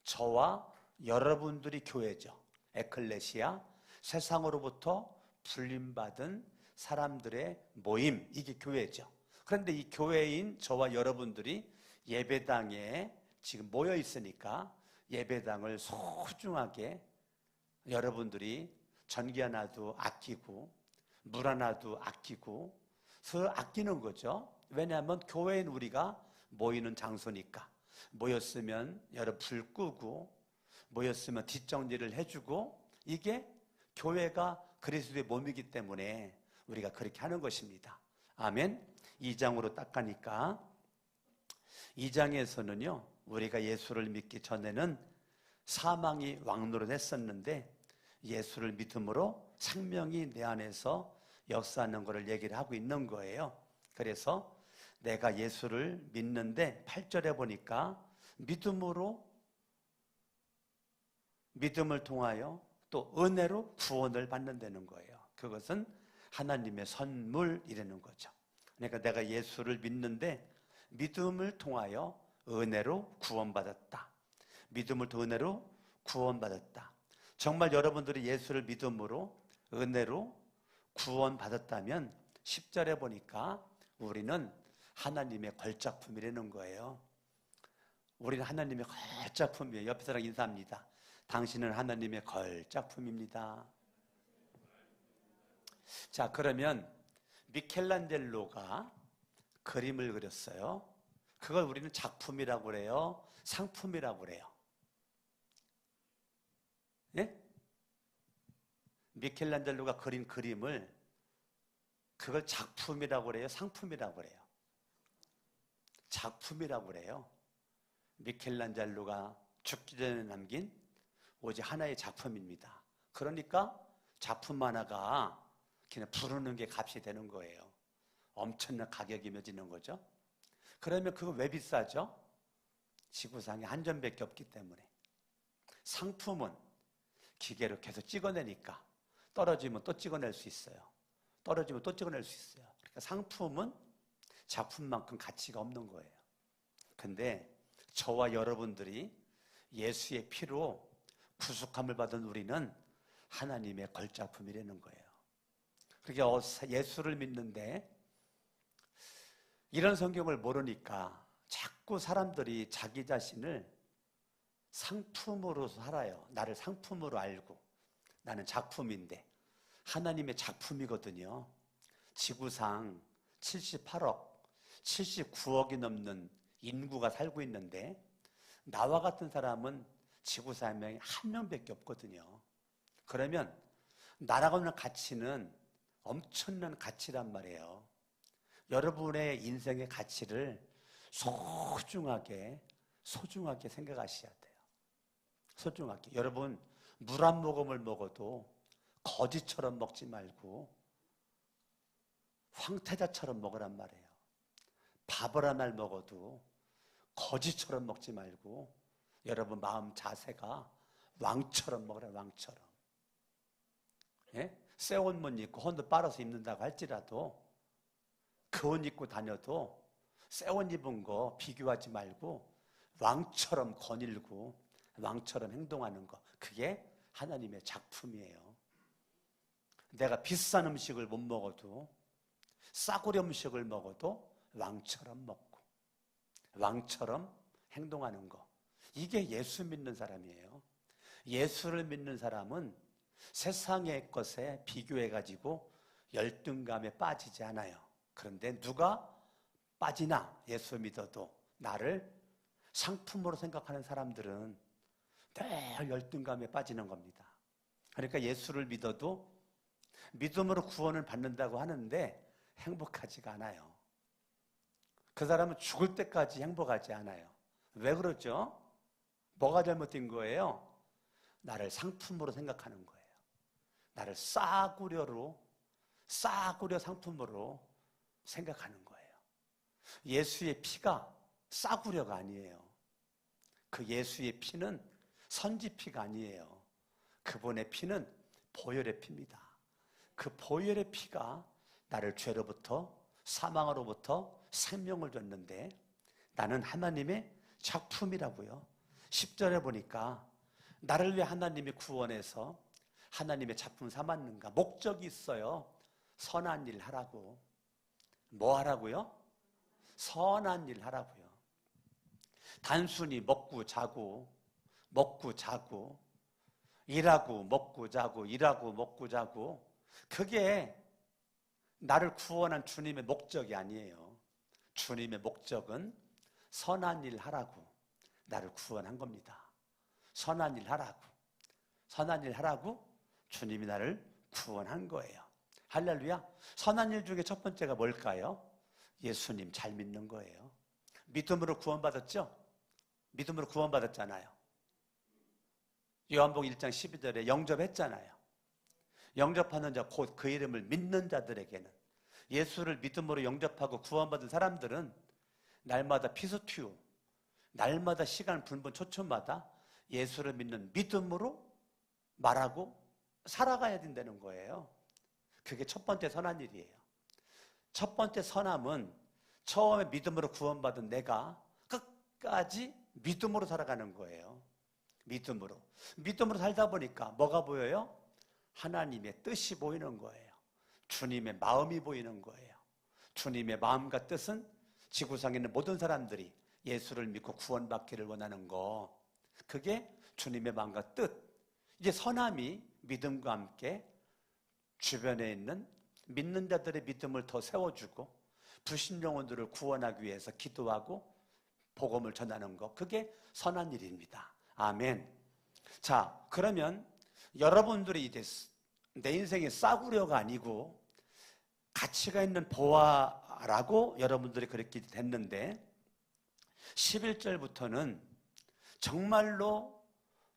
저와 여러분들이 교회죠. 에클레시아, 세상으로부터 불림받은 사람들의 모임, 이게 교회죠. 그런데 이 교회인 저와 여러분들이 예배당에 지금 모여 있으니까 예배당을 소중하게 여러분들이 전기 하나도 아끼고 물 하나도 아끼고 아끼는 거죠. 왜냐하면 교회인 우리가 모이는 장소니까. 모였으면 여러분 불 끄고 모였으면 뒷정리를 해주고, 이게 교회가 그리스도의 몸이기 때문에 우리가 그렇게 하는 것입니다. 아멘. 2장으로 딱 가니까 2장에서는요 우리가 예수를 믿기 전에는 사망이 왕노릇했었는데 예수를 믿음으로 생명이 내 안에서 역사하는 것을 얘기를 하고 있는 거예요. 그래서 내가 예수를 믿는데 8절에 보니까 믿음을 통하여 또 은혜로 구원을 받는다는 거예요. 그것은 하나님의 선물이라는 거죠. 그러니까 내가 예수를 믿는데 믿음을 통하여 은혜로 구원받았다. 믿음을 통해 은혜로 구원받았다. 정말 여러분들이 예수를 믿음으로 은혜로 구원받았다면 10절에 보니까 우리는 하나님의 걸작품이라는 거예요. 우리는 하나님의 걸작품이에요. 옆에 사람 인사합니다. 당신은 하나님의 걸작품입니다. 자, 그러면 미켈란젤로가 그림을 그렸어요. 그걸 우리는 작품이라고 그래요? 상품이라고 그래요? 예? 미켈란젤로가 그린 그림을 그걸 작품이라고 그래요? 상품이라고 그래요? 작품이라고 그래요. 미켈란젤로가 죽기 전에 남긴 오직 하나의 작품입니다. 그러니까 작품 하나가 그냥 부르는 게 값이 되는 거예요. 엄청난 가격이 맺히는 거죠. 그러면 그거 왜 비싸죠? 지구상에 한 점밖에 없기 때문에. 상품은 기계로 계속 찍어내니까 떨어지면 또 찍어낼 수 있어요. 떨어지면 또 찍어낼 수 있어요. 그러니까 상품은 작품만큼 가치가 없는 거예요. 근데 저와 여러분들이 예수의 피로 구속함을 받은 우리는 하나님의 걸작품이라는 거예요. 그러니까 예수를 믿는데 이런 성경을 모르니까 자꾸 사람들이 자기 자신을 상품으로 살아요. 나를 상품으로 알고 나는 작품인데 하나님의 작품이거든요. 지구상 78억, 79억이 넘는 인구가 살고 있는데 나와 같은 사람은 지구상에 한 명밖에 없거든요. 그러면 나라고 하는 가치는 엄청난 가치란 말이에요. 여러분의 인생의 가치를 소중하게 생각하셔야 돼요. 소중하게. 여러분 물 한 모금을 먹어도 거지처럼 먹지 말고 황태자처럼 먹으란 말이에요. 밥을 한 알 먹어도 거지처럼 먹지 말고 여러분 마음 자세가 왕처럼 먹으라. 왕처럼. 예? 새 옷만 입고 헌옷 빨아서 입는다고 할지라도 그 옷 입고 다녀도 새 옷 입은 거 비교하지 말고 왕처럼 거닐고 왕처럼 행동하는 거, 그게 하나님의 작품이에요. 내가 비싼 음식을 못 먹어도 싸구려 음식을 먹어도 왕처럼 먹고 왕처럼 행동하는 거, 이게 예수 믿는 사람이에요. 예수를 믿는 사람은 세상의 것에 비교해가지고 열등감에 빠지지 않아요. 그런데 누가 빠지나 예수 믿어도 나를 상품으로 생각하는 사람들은 늘 열등감에 빠지는 겁니다. 그러니까 예수를 믿어도 믿음으로 구원을 받는다고 하는데 행복하지가 않아요. 그 사람은 죽을 때까지 행복하지 않아요. 왜 그러죠? 뭐가 잘못된 거예요? 나를 상품으로 생각하는 거예요. 나를 싸구려 상품으로 생각하는 거예요. 예수의 피가 싸구려가 아니에요. 그 예수의 피는 선지피가 아니에요. 그분의 피는 보혈의 피입니다. 그 보혈의 피가 나를 죄로부터 사망으로부터 생명을 줬는데 나는 하나님의 작품이라고요. 10절에 보니까 나를 왜 하나님이 구원해서 하나님의 작품 삼았는가? 목적이 있어요. 선한 일 하라고. 뭐 하라고요? 선한 일 하라고요. 단순히 먹고 자고 일하고 먹고 자고 일하고 먹고 자고 그게 나를 구원한 주님의 목적이 아니에요. 주님의 목적은 선한 일 하라고 나를 구원한 겁니다. 선한 일 하라고 주님이 나를 구원한 거예요. 할렐루야. 선한 일 중에 첫 번째가 뭘까요? 예수님 잘 믿는 거예요. 믿음으로 구원받았죠? 믿음으로 구원받았잖아요. 요한복음 1장 12절에 영접했잖아요. 영접하는 자 곧 그 이름을 믿는 자들에게는, 예수를 믿음으로 영접하고 구원받은 사람들은 날마다 피스튜, 날마다 시간 분분 초점마다 예수를 믿는 믿음으로 말하고 살아가야 된다는 거예요. 그게 첫 번째 선한 일이에요. 첫 번째 선함은 처음에 믿음으로 구원받은 내가 끝까지 믿음으로 살아가는 거예요. 믿음으로 살다 보니까 뭐가 보여요? 하나님의 뜻이 보이는 거예요. 주님의 마음이 보이는 거예요. 주님의 마음과 뜻은 지구상에 있는 모든 사람들이 예수를 믿고 구원받기를 원하는 거, 그게 주님의 마음과 뜻. 이제 선함이 믿음과 함께 주변에 있는 믿는 자들의 믿음을 더 세워주고 불신 영혼들을 구원하기 위해서 기도하고 복음을 전하는 거, 그게 선한 일입니다. 아멘. 자, 그러면 여러분들이 이제 내 인생의 싸구려가 아니고 가치가 있는 보아라고 여러분들이 그렇게 됐는데, 11절부터는 정말로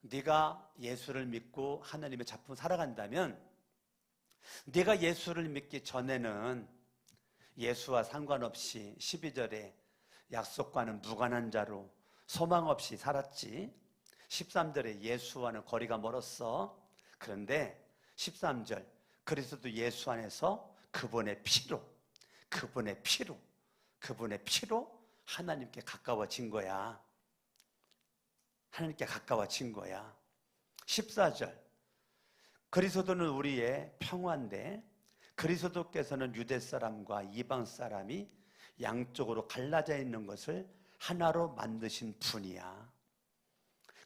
네가 예수를 믿고 하나님의 작품 살아간다면, 네가 예수를 믿기 전에는 예수와 상관없이 12절에 약속과는 무관한 자로 소망 없이 살았지. 13절에 예수와는 거리가 멀었어. 그런데 13절 그리스도 예수 안에서 그분의 피로 하나님께 가까워진 거야. 하나님께 가까워진 거야. 14절 그리스도는 우리의 평화인데 그리스도께서는 유대 사람과 이방 사람이 양쪽으로 갈라져 있는 것을 하나로 만드신 분이야.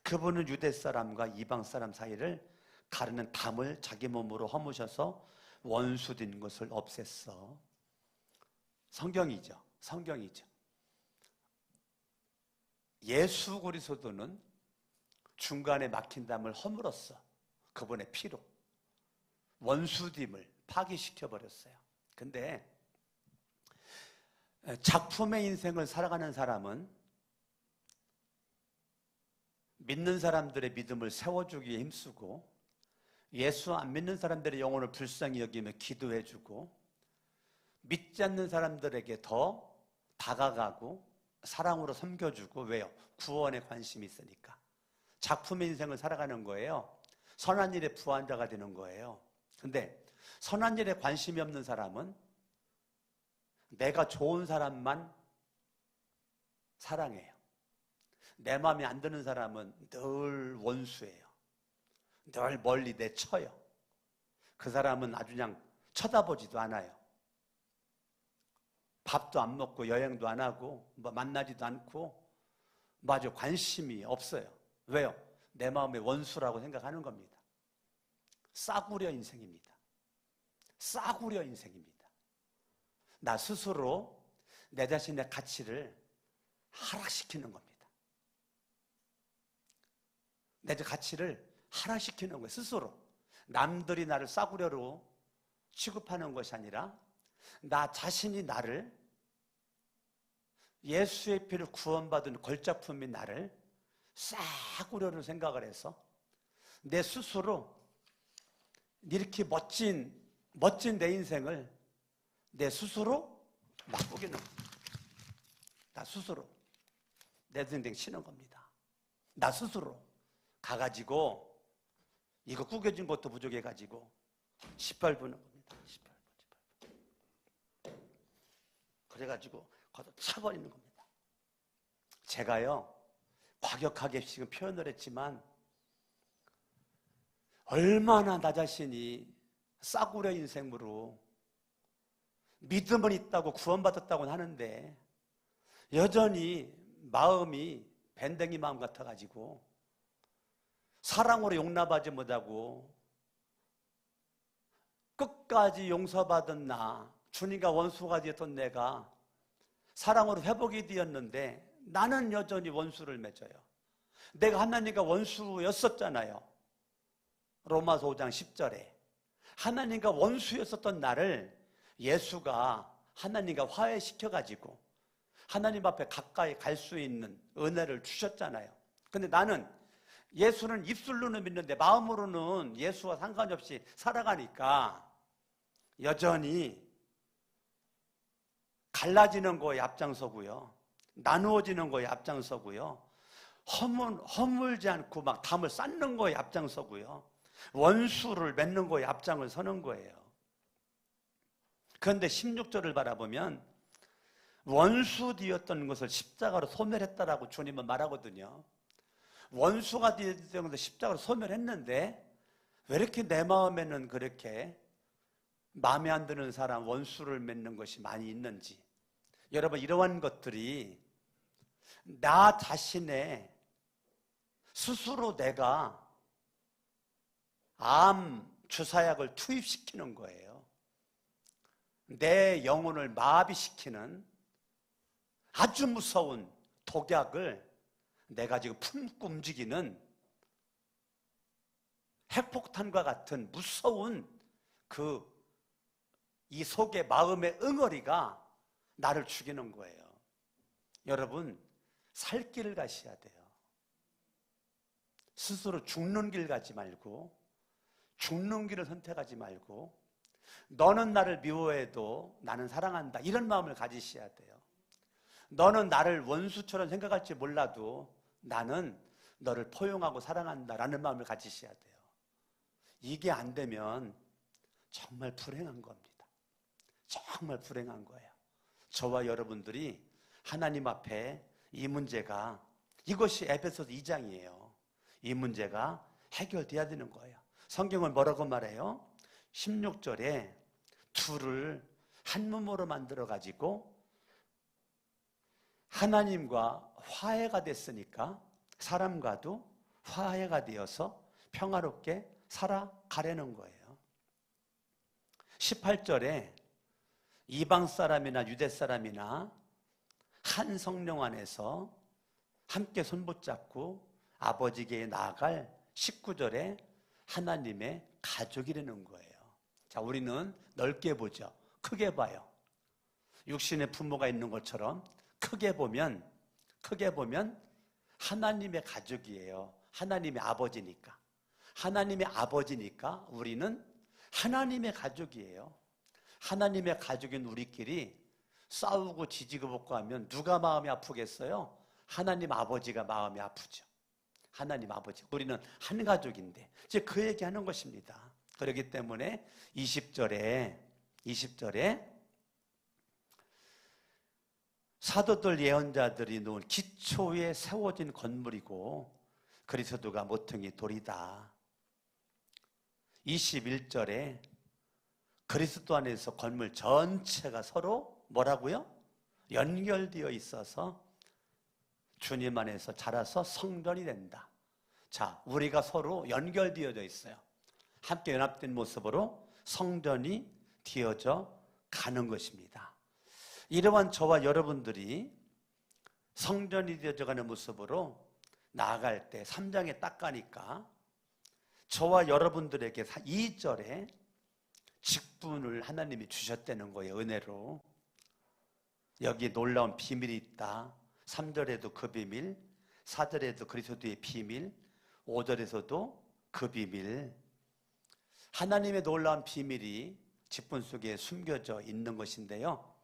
그분은 유대 사람과 이방 사람 사이를 가르는 담을 자기 몸으로 허무셔서 원수된 것을 없앴어. 성경이죠. 예수 그리스도는 중간에 막힌 담을 허물었어. 그분의 피로 원수됨을 파기시켜버렸어요. 근데 작품의 인생을 살아가는 사람은 믿는 사람들의 믿음을 세워주기에 힘쓰고 예수 안 믿는 사람들의 영혼을 불쌍히 여기며 기도해주고 믿지 않는 사람들에게 더 다가가고 사랑으로 섬겨주고, 왜요? 구원에 관심이 있으니까. 작품의 인생을 살아가는 거예요. 선한 일에 부한자가 되는 거예요. 근데 선한 일에 관심이 없는 사람은 내가 좋은 사람만 사랑해요. 내 마음에 안 드는 사람은 늘 원수예요. 늘 멀리 내쳐요. 그 사람은 아주 그냥 쳐다보지도 않아요. 밥도 안 먹고 여행도 안 하고 만나지도 않고 아주 관심이 없어요. 왜요? 내 마음의 원수라고 생각하는 겁니다. 싸구려 인생입니다. 나 스스로 내 자신의 가치를 하락시키는 겁니다. 내 가치를 하락시키는 거예요. 스스로. 남들이 나를 싸구려로 취급하는 것이 아니라 나 자신이 나를, 예수의 피를 구원받은 걸작품인 나를 싸구려로 생각을 해서 내 스스로 이렇게 멋진 내 인생을 내 스스로 나쁘게 넣는, 나 스스로 내 인생 치는 겁니다. 나 스스로 가가지고 이거 구겨진 것도 부족해가지고 18분은 겁니다. 18분. 그래가지고 거기서 차버리는 겁니다. 제가요 과격하게 지금 표현을 했지만 얼마나 나 자신이 싸구려 인생으로 믿음은 있다고 구원받았다고는 하는데 여전히 마음이 밴댕이 마음 같아가지고 사랑으로 용납하지 못하고 끝까지 용서받은 나, 주님과 원수가 되었던 내가 사랑으로 회복이 되었는데 나는 여전히 원수를 맺어요. 내가 하나님과 원수였었잖아요. 로마서 5장 10절에 하나님과 원수였었던 나를 예수가 하나님과 화해시켜가지고 하나님 앞에 가까이 갈 수 있는 은혜를 주셨잖아요. 근데 나는 예수는 입술로는 믿는데 마음으로는 예수와 상관이 없이 살아가니까 여전히 갈라지는 거에 앞장서고요, 나누어지는 거에 앞장서고요, 허물지 않고 막 담을 쌓는 거에 앞장서고요, 원수를 맺는 거에 앞장을 서는 거예요. 그런데 16절을 바라보면 원수 되었던 것을 십자가로 소멸했다라고 주님은 말하거든요. 원수가 되었던 것을 십자가로 소멸했는데 왜 이렇게 내 마음에는 그렇게 마음에 안 드는 사람, 원수를 맺는 것이 많이 있는지, 여러분 이러한 것들이 나 자신의 스스로 내가 암 주사약을 투입시키는 거예요. 내 영혼을 마비시키는 아주 무서운 독약을 내가 지금 품고 움직이는 핵폭탄과 같은 무서운 이 속의 마음의 응어리가 나를 죽이는 거예요. 여러분, 살 길을 가셔야 돼요. 스스로 죽는 길 가지 말고, 죽는 길을 선택하지 말고, 너는 나를 미워해도 나는 사랑한다, 이런 마음을 가지셔야 돼요. 너는 나를 원수처럼 생각할지 몰라도 나는 너를 포용하고 사랑한다라는 마음을 가지셔야 돼요. 이게 안 되면 정말 불행한 겁니다. 정말 불행한 거예요. 저와 여러분들이 하나님 앞에 이 문제가, 이것이 에베소서 2장이에요. 이 문제가 해결돼야 되는 거예요. 성경은 뭐라고 말해요? 16절에 둘을 한 몸으로 만들어 가지고 하나님과 화해가 됐으니까 사람과도 화해가 되어서 평화롭게 살아가려는 거예요. 18절에 이방 사람이나 유대 사람이나 한 성령 안에서 함께 손붙잡고 아버지께 나아갈 19절에 하나님의 가족이라는 거예요. 자, 우리는 넓게 보죠. 크게 봐요. 육신의 부모가 있는 것처럼 크게 보면 하나님의 가족이에요. 하나님의 아버지니까. 하나님의 아버지니까 우리는 하나님의 가족이에요. 하나님의 가족인 우리끼리 싸우고 지지고 볶고 하면 누가 마음이 아프겠어요? 하나님 아버지가 마음이 아프죠. 하나님 아버지. 우리는 한 가족인데 이제 그 얘기하는 것입니다. 그렇기 때문에 20절에 사도들 예언자들이 놓은 기초에 세워진 건물이고 그리스도가 모퉁이 돌이다. 21절에 그리스도 안에서 건물 전체가 서로 뭐라고요? 연결되어 있어서 주님 안에서 자라서 성전이 된다. 자, 우리가 서로 연결되어져 있어요. 함께 연합된 모습으로 성전이 되어져 가는 것입니다. 이러한 저와 여러분들이 성전이 되어져가는 모습으로 나아갈 때 3장에 딱 가니까 저와 여러분들에게 2절에 직분을 하나님이 주셨다는 거예요. 은혜로. 여기 놀라운 비밀이 있다. 3절에도 그 비밀, 4절에도 그리스도의 비밀, 5절에서도 그 비밀. 하나님의 놀라운 비밀이 직분 속에 숨겨져 있는 것인데요.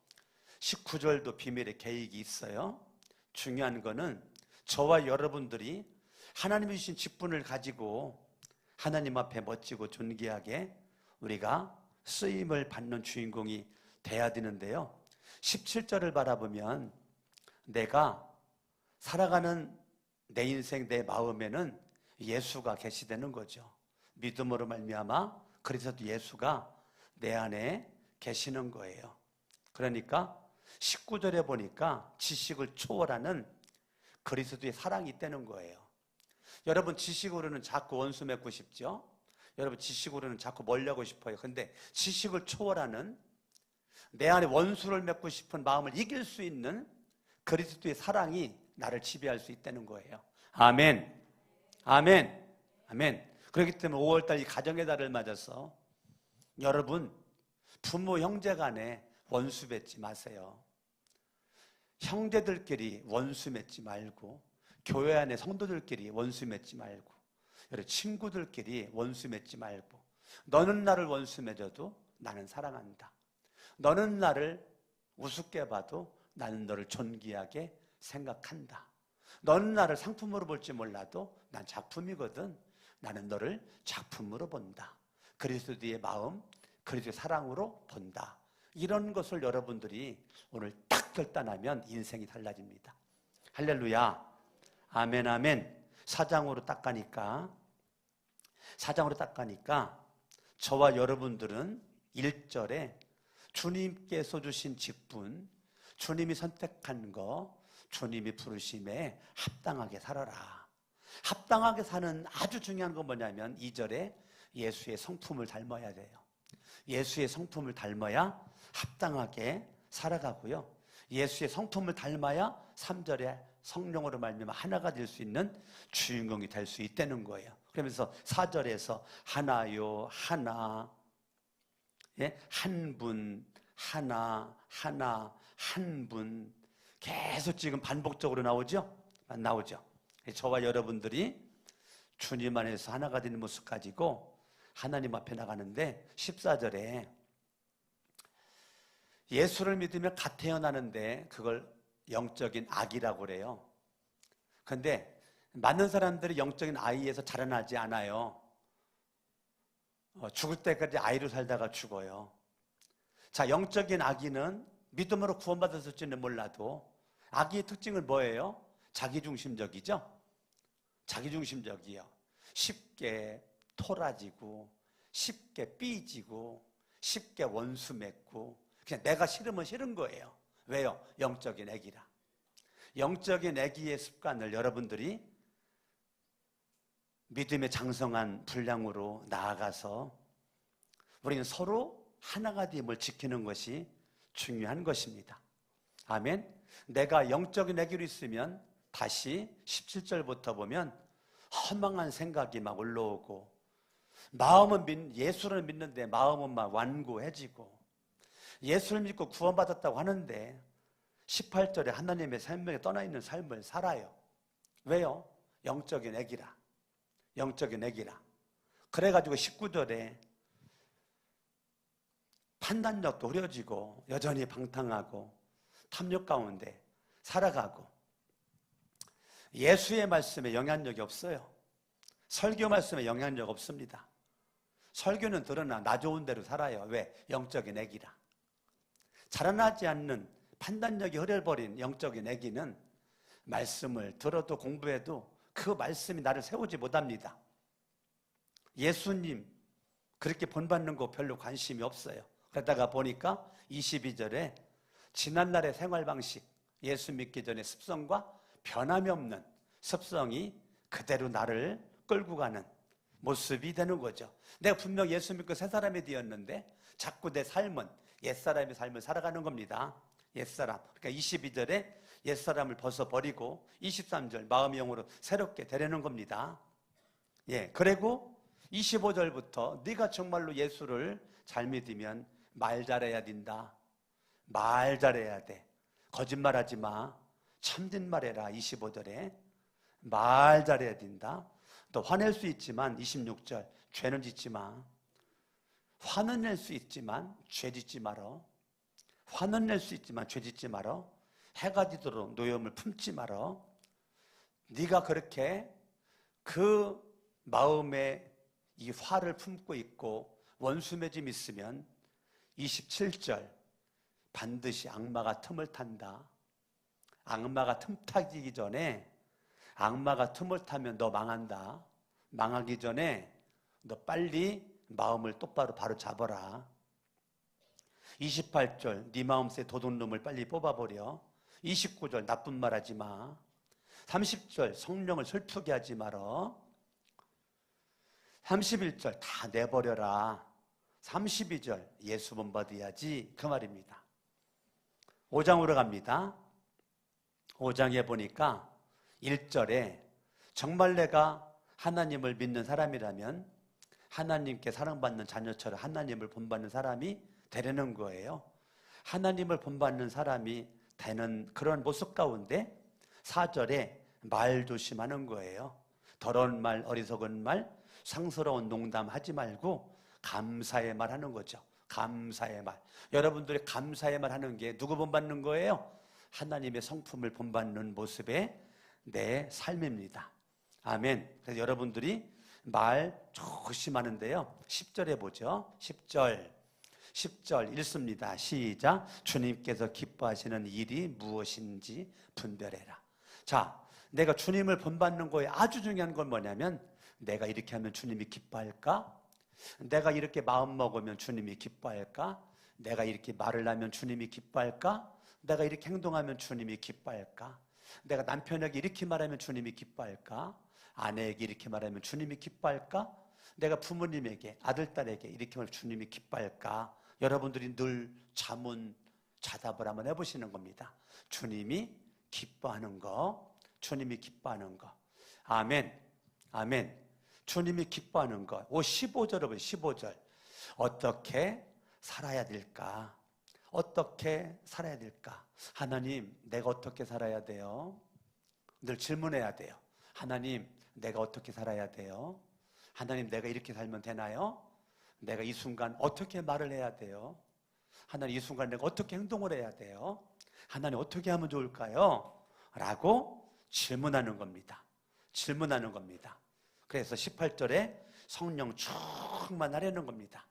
19절도 비밀의 계획이 있어요. 중요한 거는 저와 여러분들이 하나님이 주신 직분을 가지고 하나님 앞에 멋지고 존귀하게 우리가 쓰임을 받는 주인공이 돼야 되는데요. 17절을 바라보면 내가 살아가는 내 인생, 내 마음에는 예수가 계시다는 거죠. 믿음으로 말미암아 그리스도 예수가 내 안에 계시는 거예요. 그러니까 19절에 보니까 지식을 초월하는 그리스도의 사랑이 있다는 거예요. 여러분, 지식으로는 자꾸 원수 맺고 싶죠? 여러분, 지식으로는 자꾸 멀려고 싶어요. 근데 지식을 초월하는 내 안에 원수를 맺고 싶은 마음을 이길 수 있는 그리스도의 사랑이 나를 지배할 수 있다는 거예요. 아멘. 아멘. 아멘. 그렇기 때문에 5월달 이 가정의 달을 맞아서 여러분, 부모 형제 간에 원수 맺지 마세요. 형제들끼리 원수 맺지 말고, 교회 안에 성도들끼리 원수 맺지 말고, 여러분 친구들끼리 원수 맺지 말고, 너는 나를 원수 맺어도 나는 사랑한다. 너는 나를 우습게 봐도 나는 너를 존귀하게 생각한다. 너는 나를 상품으로 볼지 몰라도 난 작품이거든. 나는 너를 작품으로 본다. 그리스도의 마음, 그리스도의 사랑으로 본다. 이런 것을 여러분들이 오늘 딱 결단하면 인생이 달라집니다. 할렐루야. 아멘, 아멘. 사장으로 딱 가니까 저와 여러분들은 1절에 주님께서 주신 직분, 주님이 선택한 거, 주님이 부르심에 합당하게 살아라. 합당하게 사는 아주 중요한 건 뭐냐면 2절에 예수의 성품을 닮아야 돼요. 예수의 성품을 닮아야 합당하게 살아가고요. 예수의 성품을 닮아야 3절에 성령으로 말미암아 하나가 될 수 있는 주인공이 될 수 있다는 거예요. 그러면서 4절에서 하나요, 하나, 예? 한 분, 하나, 한 분. 계속 지금 반복적으로 나오죠? 저와 여러분들이 주님 안에서 하나가 되는 모습 가지고 하나님 앞에 나가는데 14절에 예수를 믿으면 갓 태어나는데 그걸 영적인 아기라고 그래요. 그런데 많은 사람들이 영적인 아이에서 자라나지 않아요. 죽을 때까지 아이로 살다가 죽어요. 자, 영적인 아기는 믿음으로 구원받았을지는 몰라도 아기의 특징은 뭐예요? 자기중심적이죠? 자기중심적이요. 쉽게 토라지고, 쉽게 삐지고, 쉽게 원수 맺고, 그냥 내가 싫으면 싫은 거예요. 왜요? 영적인 애기라. 영적인 애기의 습관을 여러분들이 믿음의 장성한 분량으로 나아가서 우리는 서로 하나가 됨을 지키는 것이 중요한 것입니다. 아멘. 내가 영적인 애기로 있으면 다시 17절부터 보면 허망한 생각이 막 올라오고, 마음은 예수를 믿는데 마음은 막 완고해지고, 예수를 믿고 구원받았다고 하는데 18절에 하나님의 생명에 떠나 있는 삶을 살아요. 왜요? 영적인 애기라. 영적인 애기라. 그래가지고 19절에 판단력도 흐려지고 여전히 방탕하고 탐욕 가운데 살아가고, 예수의 말씀에 영향력이 없어요. 설교 말씀에 영향력 없습니다. 설교는 들으나 나 좋은 대로 살아요. 왜? 영적인 애기라. 자라나지 않는 판단력이 흐려버린 영적인 애기는 말씀을 들어도 공부해도 그 말씀이 나를 세우지 못합니다. 예수님 그렇게 본받는 거 별로 관심이 없어요. 그러다가 보니까 22절에 지난날의 생활 방식, 예수 믿기 전의 습성과 변함이 없는 습성이 그대로 나를 끌고 가는 모습이 되는 거죠. 내가 분명 예수 믿고 새 사람이 되었는데 자꾸 내 삶은 옛사람의 삶을 살아가는 겁니다. 옛사람. 그러니까 22절에 옛사람을 벗어버리고 23절 마음의 영으로 새롭게 되려는 겁니다. 예, 그리고 25절부터 네가 정말로 예수를 잘 믿으면 말 잘해야 된다. 말 잘해야 돼. 거짓말하지 마. 참된 말해라. 25절에 말 잘해야 된다. 또 화낼 수 있지만 26절 죄는 짓지 마. 화는 낼 수 있지만 죄 짓지 말어. 화는 낼 수 있지만 죄 짓지 말어. 해가 지도록 노염을 품지 말어. 네가 그렇게 그 마음에 이 화를 품고 있고 원수 맺음 있으면 27절 반드시 악마가 틈을 탄다. 악마가 틈 타기 전에 악마가 틈을 타면 너 망한다. 망하기 전에 너 빨리 마음을 똑바로 바로 잡아라. 28절 네 마음새 도둑놈을 빨리 뽑아버려. 29절 나쁜 말 하지 마. 30절 성령을 슬프게 하지 말어. 31절 다 내버려라. 32절 예수 본받아야지 그 말입니다. 5장으로 갑니다. 5장에 보니까 1절에 정말 내가 하나님을 믿는 사람이라면 하나님께 사랑받는 자녀처럼 하나님을 본받는 사람이 되려는 거예요. 하나님을 본받는 사람이 되는 그런 모습 가운데 4절에 말 조심하는 거예요. 더러운 말, 어리석은 말, 상스러운 농담 하지 말고 감사의 말 하는 거죠. 감사의 말. 여러분들이 감사의 말 하는 게 누구 본받는 거예요? 하나님의 성품을 본받는 모습의 내 삶입니다. 아멘. 그래서 여러분들이 말 조심하는데요. 10절에 보죠. 10절 읽습니다. 시작. 주님께서 기뻐하시는 일이 무엇인지 분별해라. 자, 내가 주님을 본받는 거에 아주 중요한 건 뭐냐면 내가 이렇게 하면 주님이 기뻐할까? 내가 이렇게 마음 먹으면 주님이 기뻐할까? 내가 이렇게 말을 하면 주님이 기뻐할까? 내가 이렇게 행동하면 주님이 기뻐할까? 내가 남편에게 이렇게 말하면 주님이 기뻐할까? 아내에게 이렇게 말하면 주님이 기뻐할까? 내가 부모님에게, 아들, 딸에게 이렇게 말하면 주님이 기뻐할까? 여러분들이 늘 자문자답을 한번 해보시는 겁니다. 주님이 기뻐하는 거, 주님이 기뻐하는 거. 아멘, 아멘. 주님이 기뻐하는 것. 15절을 보세요. 15절. 어떻게 살아야 될까? 어떻게 살아야 될까? 하나님, 내가 어떻게 살아야 돼요? 늘 질문해야 돼요. 하나님, 내가 어떻게 살아야 돼요? 하나님, 내가 이렇게 살면 되나요? 내가 이 순간 어떻게 말을 해야 돼요? 하나님, 이 순간 내가 어떻게 행동을 해야 돼요? 하나님, 어떻게 하면 좋을까요? 라고 질문하는 겁니다. 질문하는 겁니다. 그래서 18절에 성령 충만하려는 겁니다.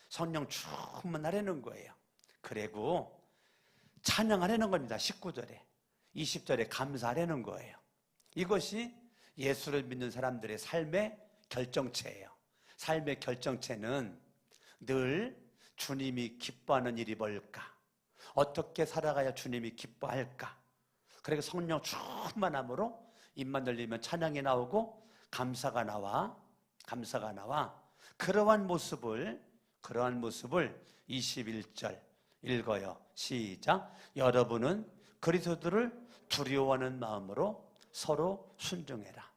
성령 충만하려는 거예요. 그리고 찬양하려는 겁니다. 19절에. 20절에 감사하려는 거예요. 이것이 예수를 믿는 사람들의 삶의 결정체예요. 삶의 결정체는 늘 주님이 기뻐하는 일이 뭘까? 어떻게 살아가야 주님이 기뻐할까? 그리고 성령 충만함으로 입만 열리면 찬양이 나오고 감사가 나와. 그러한 모습을 21절 읽어요. 시작. 여러분은 그리스도를 두려워하는 마음으로 서로 순종해라.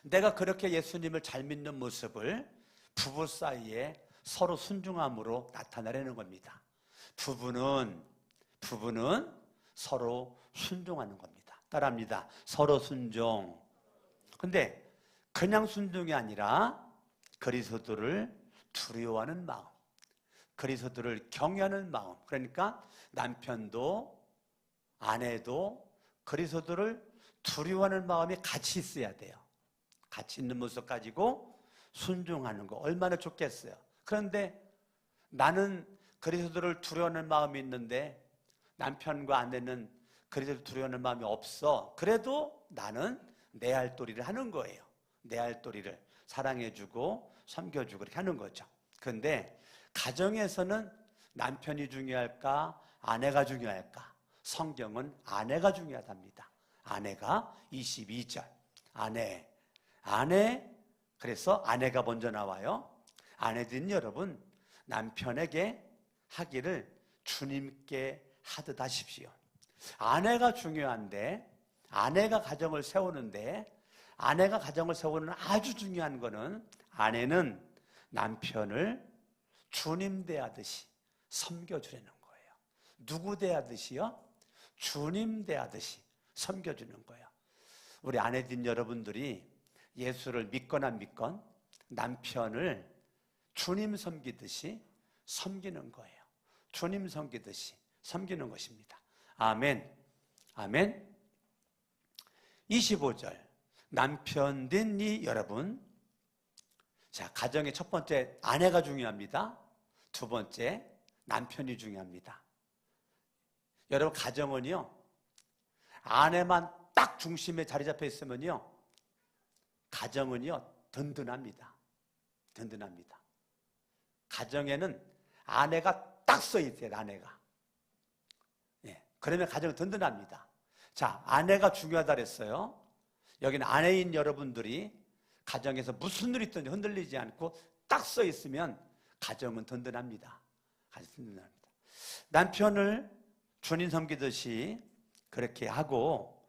내가 그렇게 예수님을 잘 믿는 모습을 부부 사이에 서로 순종함으로 나타내려는 겁니다. 부부는 서로 순종하는 겁니다. 따라합니다. 서로 순종. 근데 그냥 순종이 아니라 그리스도를 두려워하는 마음, 그리스도를 경외하는 마음. 그러니까 남편도 아내도 그리스도를 두려워하는 마음이 같이 있어야 돼요. 같이 있는 모습 가지고 순종하는 거 얼마나 좋겠어요. 그런데 나는 그리스도를 두려워하는 마음이 있는데 남편과 아내는 그리스도를 두려워하는 마음이 없어. 그래도 나는 내 할 도리를 하는 거예요. 내 할 도리를 사랑해주고 섬겨주고 이렇게 하는 거죠. 그런데 가정에서는 남편이 중요할까? 아내가 중요할까? 성경은 아내가 중요하답니다. 아내가 22절. 아내. 그래서 아내가 먼저 나와요. 아내들은 여러분 남편에게 하기를 주님께 하듯 하십시오. 아내가 중요한데, 아내가 가정을 세우는데, 아내가 가정을 세우는 아주 중요한 거는 아내는 남편을 주님 대하듯이 섬겨주려는 거예요. 누구 대하듯이요? 주님 대하듯이 섬겨주는 거예요. 우리 아내들 여러분들이 예수를 믿거나 안 믿건 남편을 주님 섬기듯이 섬기는 거예요. 주님 섬기듯이 섬기는 것입니다. 아멘. 아멘. 25절. 남편 된 이 여러분. 자, 가정의 첫 번째 아내가 중요합니다. 두 번째 남편이 중요합니다. 여러분, 가정은요, 아내만 딱 중심에 자리 잡혀 있으면요, 가정은요, 든든합니다. 든든합니다. 가정에는 아내가 딱 서 있어요, 아내가. 예, 그러면 가정은 든든합니다. 자, 아내가 중요하다 그랬어요. 여기는 아내인 여러분들이 가정에서 무슨 일이 있든지 흔들리지 않고 딱 서 있으면 가정은 든든합니다. 가정 든든합니다. 남편을 주님 섬기듯이 그렇게 하고,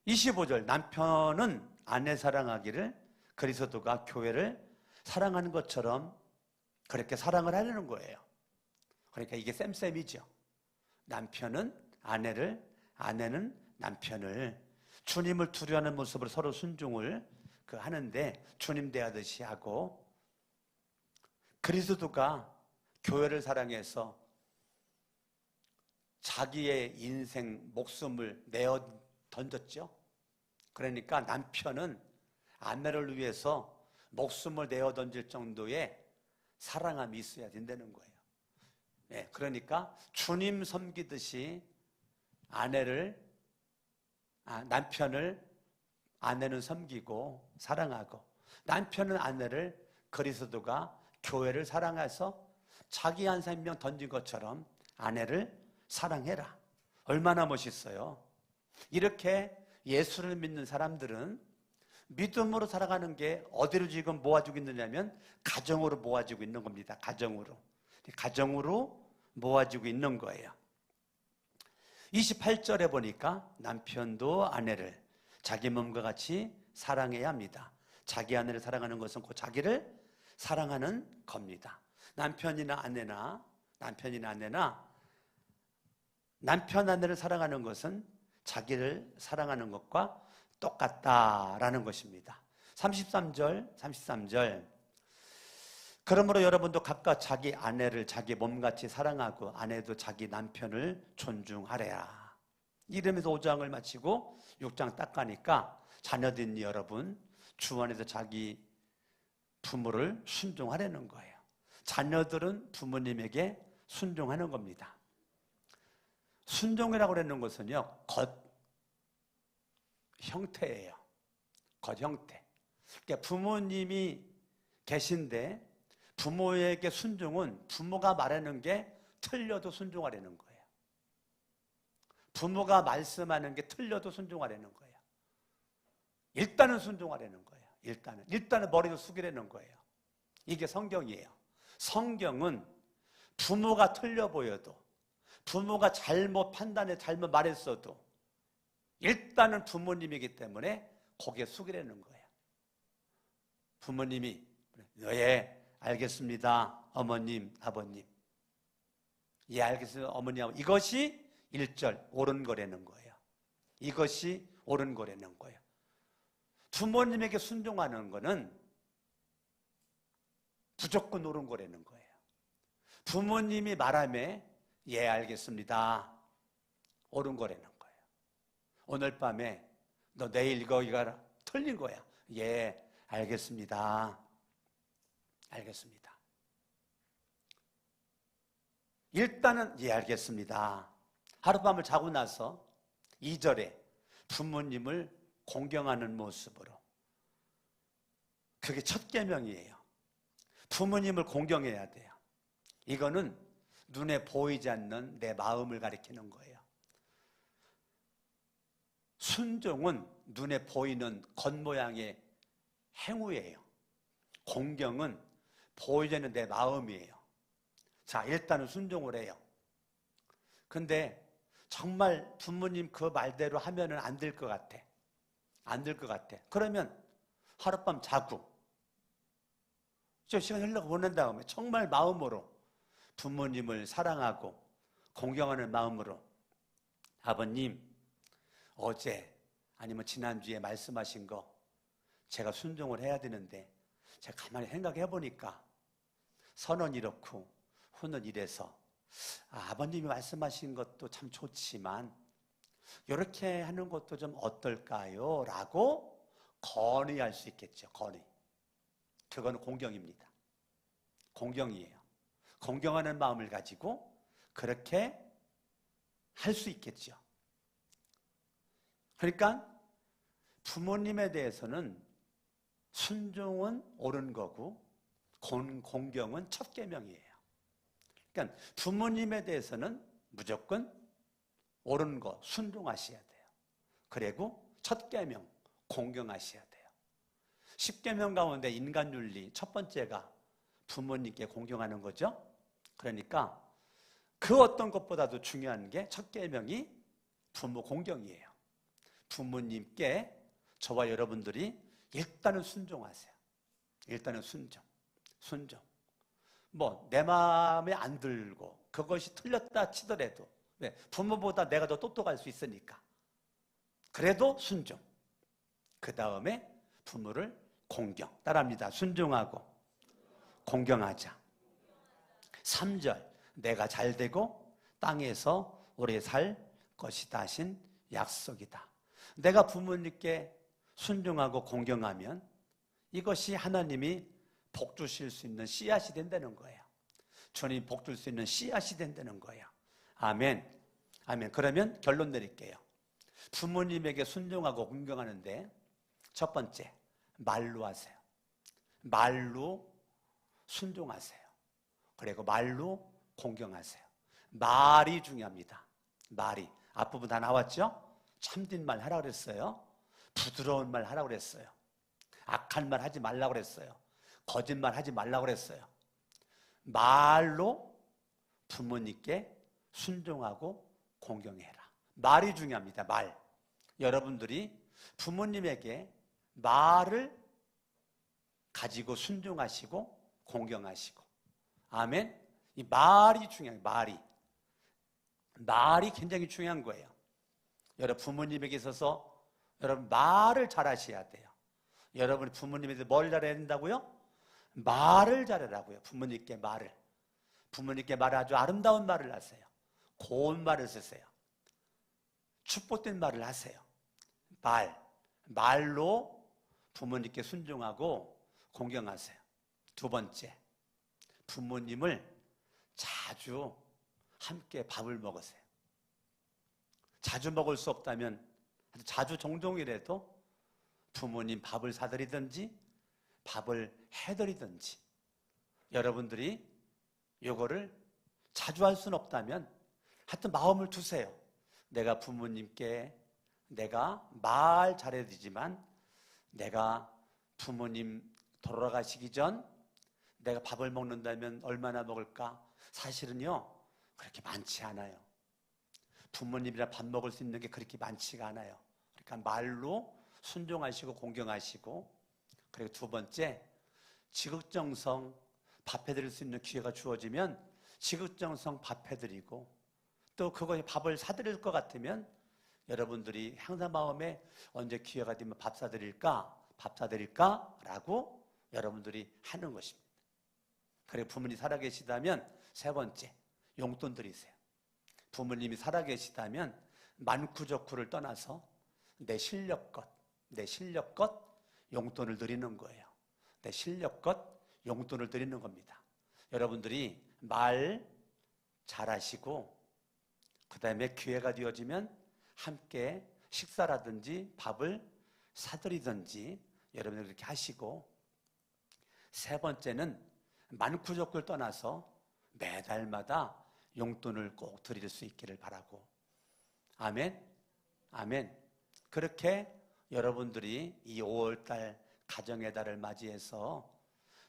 25절, 남편은 아내 사랑하기를 그리스도가 교회를 사랑하는 것처럼 그렇게 사랑을 하려는 거예요. 그러니까 이게 쌤쌤이죠. 남편은 아내를, 아내는 남편을 주님을 두려워하는 모습으로 서로 순종을 하는데 주님 대하듯이 하고, 그리스도가 교회를 사랑해서 자기의 인생 목숨을 내어 던졌죠. 그러니까 남편은 아내를 위해서 목숨을 내어 던질 정도의 사랑함이 있어야 된다는 거예요. 예, 그러니까 주님 섬기듯이 남편을 아내는 섬기고 사랑하고, 남편은 아내를 그리스도가 교회를 사랑해서 자기 한 생명 던진 것처럼 아내를 사랑해라. 얼마나 멋있어요. 이렇게 예수를 믿는 사람들은 믿음으로 살아가는 게 어디로 지금 모아지고 있느냐면 가정으로 모아지고 있는 겁니다. 가정으로 모아지고 있는 거예요. 28절에 보니까 남편도 아내를 자기 몸과 같이 사랑해야 합니다. 자기 아내를 사랑하는 것은 곧 자기를 사랑하는 겁니다. 남편이나 아내나 남편 아내를 사랑하는 것은 자기를 사랑하는 것과 똑같다라는 것입니다. 33절. 그러므로 여러분도 각각 자기 아내를 자기 몸같이 사랑하고 아내도 자기 남편을 존중하래야. 이러면서 5장을 마치고 6장 딱 가니까 자녀된 여러분, 주 안에서 자기 부모를 순종하라는 거예요. 자녀들은 부모님에게 순종하는 겁니다. 순종이라고 그러는 것은요, 형태예요. 형태. 그러니까 부모님이 계신데 부모에게 순종은 부모가 말하는 게 틀려도 순종하라는 거예요. 부모가 말씀하는 게 틀려도 순종하라는 거예요. 일단은 순종하라는 거예요. 일단은 머리를 숙이라는 거예요. 이게 성경이에요. 성경은 부모가 틀려 보여도, 부모가 잘못 판단해 잘못 말했어도 일단은 부모님이기 때문에 고개 숙이라는 거예요. 부모님이 예, 알겠습니다. 어머님, 아버님. 예, 알겠습니다. 어머니, 아버님. 이것이 1절 옳은 거라는 거예요. 이것이 옳은 거라는 거예요. 부모님에게 순종하는 거는 무조건 옳은 거라는 거예요. 부모님이 말하면 예, 알겠습니다. 옳은 거라는 거예요. 오늘 밤에 너 내일 이거 틀린 거야. 예, 알겠습니다. 알겠습니다. 일단은 예, 알겠습니다. 하룻밤을 자고 나서 2절에 부모님을 공경하는 모습으로, 그게 첫 계명이에요. 부모님을 공경해야 돼요. 이거는 눈에 보이지 않는 내 마음을 가리키는 거예요. 순종은 눈에 보이는 겉모양의 행위예요. 공경은 보이지 않는 내 마음이에요. 자, 일단은 순종을 해요. 근데 정말 부모님 그 말대로 하면은 안 될 것 같아. 안 될 것 같아. 그러면 하룻밤 자고 저 시간 흘러 보낸 다음에 정말 마음으로 부모님을 사랑하고 공경하는 마음으로 아버님 어제 아니면 지난주에 말씀하신 거 제가 순종을 해야 되는데 제가 가만히 생각해 보니까 선은 이렇고 후는 이래서 아버님이 말씀하신 것도 참 좋지만 이렇게 하는 것도 좀 어떨까요? 라고 건의할 수 있겠죠. 건의. 그건 공경입니다. 공경이에요. 공경하는 마음을 가지고 그렇게 할 수 있겠죠. 그러니까 부모님에 대해서는 순종은 옳은 거고 공경은 첫 계명이에요. 그러니까 부모님에 대해서는 무조건 옳은 거 순종하셔야 돼요. 그리고 첫 계명 공경하셔야 돼요. 10계명 가운데 인간윤리 첫 번째가 부모님께 공경하는 거죠. 그러니까 그 어떤 것보다도 중요한 게 첫 계명이 부모 공경이에요. 부모님께 저와 여러분들이 일단은 순종하세요. 일단은 순종. 뭐 내 마음에 안 들고 그것이 틀렸다 치더라도 부모보다 내가 더 똑똑할 수 있으니까 그래도 순종. 그 다음에 부모를 공경. 따라합니다. 순종하고 공경하자. 3절 내가 잘되고 땅에서 오래 살 것이다 하신 약속이다. 내가 부모님께 순종하고 공경하면 이것이 하나님이 복 주실 수 있는 씨앗이 된다는 거예요. 주님 복 줄 수 있는 씨앗이 된다는 거예요. 아멘. 아멘. 그러면 결론 내릴게요. 부모님에게 순종하고 공경하는데 첫 번째, 말로 하세요. 말로 순종하세요. 그리고 말로 공경하세요. 말이 중요합니다. 말이. 앞부분 다 나왔죠? 참된 말 하라고 그랬어요. 부드러운 말 하라고 그랬어요. 악한 말 하지 말라고 그랬어요. 거짓말 하지 말라고 그랬어요. 말로 부모님께 순종하고 공경해라. 말이 중요합니다. 말. 여러분들이 부모님에게 말을 가지고 순종하시고 공경하시고. 아멘. 이 말이 중요해요. 말이 굉장히 중요한 거예요. 여러분 부모님에게 있어서 여러분 말을 잘하셔야 돼요. 여러분이 부모님에게 뭘 잘해야 된다고요? 말을 잘하라고요. 부모님께 말을. 부모님께 말을 아주 아름다운 말을 하세요. 고운 말을 쓰세요. 축복된 말을 하세요. 말로 부모님께 순종하고 공경하세요. 두 번째, 부모님을 자주 함께 밥을 먹으세요. 자주 먹을 수 없다면 자주 종종이라도 부모님 밥을 사드리든지 밥을 해드리든지 여러분들이 이거를 자주 할 수는 없다면 하여튼 마음을 두세요. 내가 부모님께 내가 말 잘해드리지만 내가 부모님 돌아가시기 전 내가 밥을 먹는다면 얼마나 먹을까? 사실은요 그렇게 많지 않아요. 부모님이랑 밥 먹을 수 있는 게 그렇게 많지가 않아요. 그러니까 말로 순종하시고 공경하시고 그리고 두 번째 지극정성 밥 해드릴 수 있는 기회가 주어지면 지극정성 밥 해드리고 또 그거에 밥을 사드릴 것 같으면 여러분들이 항상 마음에 언제 기회가 되면 밥 사드릴까? 라고 여러분들이 하는 것입니다. 그리고 부모님이 살아계시다면 세 번째 용돈 드리세요. 부모님이 살아계시다면 많구좋구를 떠나서 내 실력껏 용돈을 드리는 거예요. 내 실력껏 용돈을 드리는 겁니다. 여러분들이 말 잘하시고 그 다음에 기회가 되어지면 함께 식사라든지 밥을 사드리든지 여러분들 그렇게 하시고 세 번째는 많구좋구를 떠나서 매달마다 용돈을 꼭 드릴 수 있기를 바라고 아멘. 아멘. 그렇게 여러분들이 이 5월달 가정의 달을 맞이해서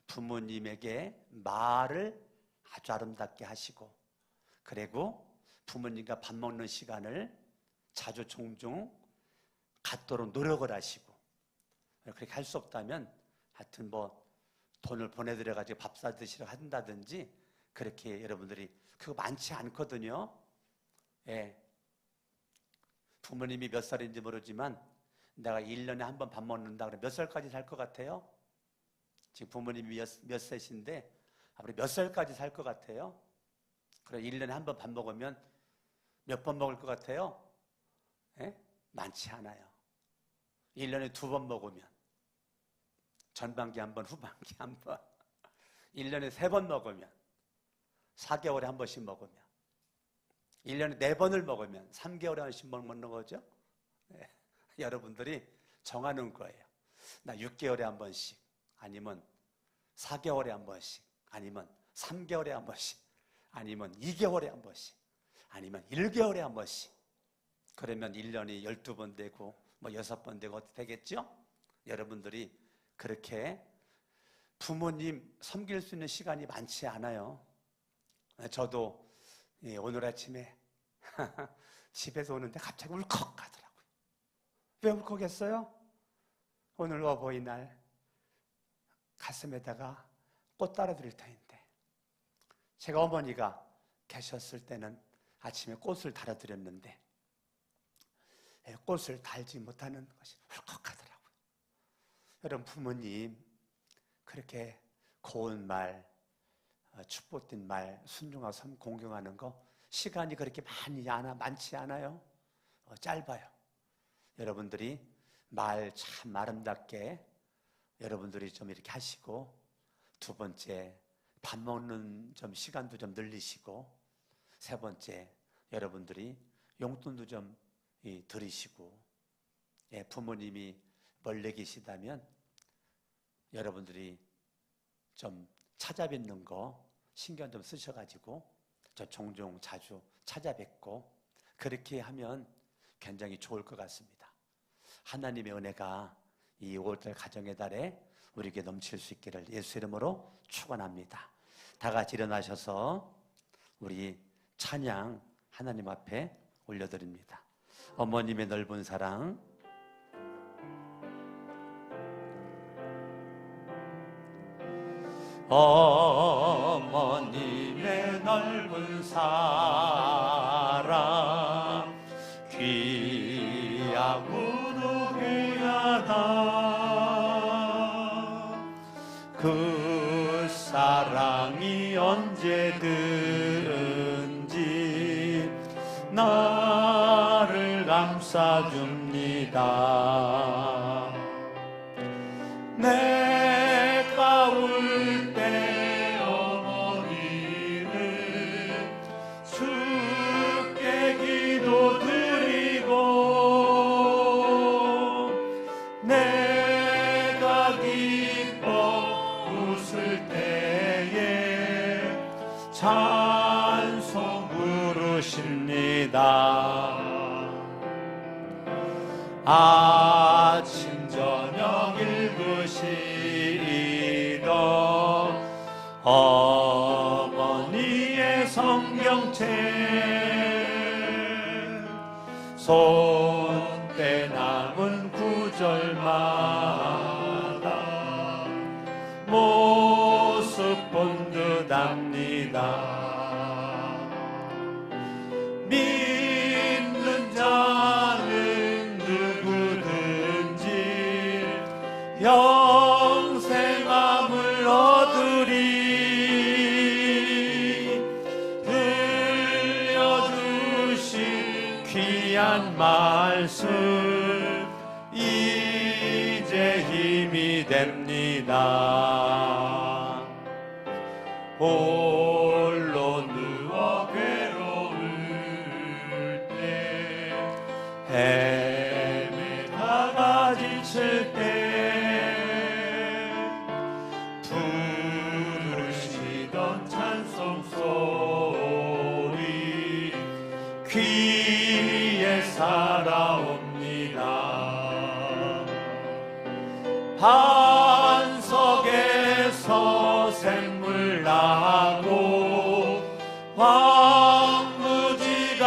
부모님에게 말을 아주 아름답게 하시고 그리고 부모님과 밥 먹는 시간을 자주 종종 갖도록 노력을 하시고, 그렇게 할 수 없다면 하여튼 뭐 돈을 보내드려가지고 밥 사드시러 한다든지, 그렇게 여러분들이 그거 많지 않거든요. 예. 부모님이 몇 살인지 모르지만 내가 1년에 한 번 밥 먹는다 그러면 몇 살까지 살 것 같아요? 지금 부모님이 몇 세신데 앞으로 몇 살까지 살 것 같아요? 그래 1년에 한 번 밥 먹으면 몇 번 먹을 것 같아요? 예? 많지 않아요. 1년에 2번 먹으면 전반기 한 번, 후반기 한 번, 1년에 3번 먹으면 4개월에 한 번씩 먹으면 1년에 4번을 먹으면 3개월에 한 번씩 먹는 거죠. 네. 여러분들이 정하는 거예요. 나 6개월에 한 번씩, 아니면 4개월에 한 번씩, 아니면 3개월에 한 번씩, 아니면 2개월에 한 번씩, 아니면 1개월에 한 번씩. 그러면 1년이 12번 되고 뭐 6번 되고 어떻게 되겠죠? 여러분들이 그렇게 부모님 섬길 수 있는 시간이 많지 않아요. 저도 오늘 아침에 집에서 오는데 갑자기 울컥하더라고요. 왜 울컥했어요? 오늘 어버이날 가슴에다가 꽃 따라드릴 터인데, 제가 어머니가 계셨을 때는 아침에 꽃을 달아드렸는데 꽃을 달지 못하는 것이 울컥하더라고요. 여러분, 부모님 그렇게 고운 말, 축복된 말, 순종하고 섬 공경하는 거 시간이 그렇게 많지 않아요. 짧아요. 여러분들이 말 참 아름답게 여러분들이 좀 이렇게 하시고, 두 번째 밥 먹는 좀 시간도 좀 늘리시고, 세 번째 여러분들이 용돈도 좀 드리시고, 부모님이 멀리 계시다면 여러분들이 좀 찾아뵙는 거 신경 좀 쓰셔가지고 저 종종 자주 찾아뵙고, 그렇게 하면 굉장히 좋을 것 같습니다. 하나님의 은혜가 이 5월달 가정의 달에 우리에게 넘칠 수 있기를 예수 이름으로 축원합니다. 다 같이 일어나셔서 우리 찬양 하나님 앞에 올려드립니다. 어머님의 넓은 사랑. 어머님의 넓은 사랑 귀하고도 귀하다. 그 사랑이 언제든지 나를 감싸줍니다. 내가 울 때 어머니를 주께 기도드리고, 내가 기뻐 웃을 때에 찬송 부르십니다. 아침 저녁 읽으시던 어머니의 성경책, 손때 남은 구절마다 모습 본 듯합니다. 믿는 자는 누구든지 영생함을 얻으리. 들려주신 귀한 말씀 이제 힘이 됩니다. 홀로 누워 괴로울 때, 헤매다가 지칠 때 부르시던 찬송 소리 귀에 살아옵니다. 반석에서 샘물 나고 황무지가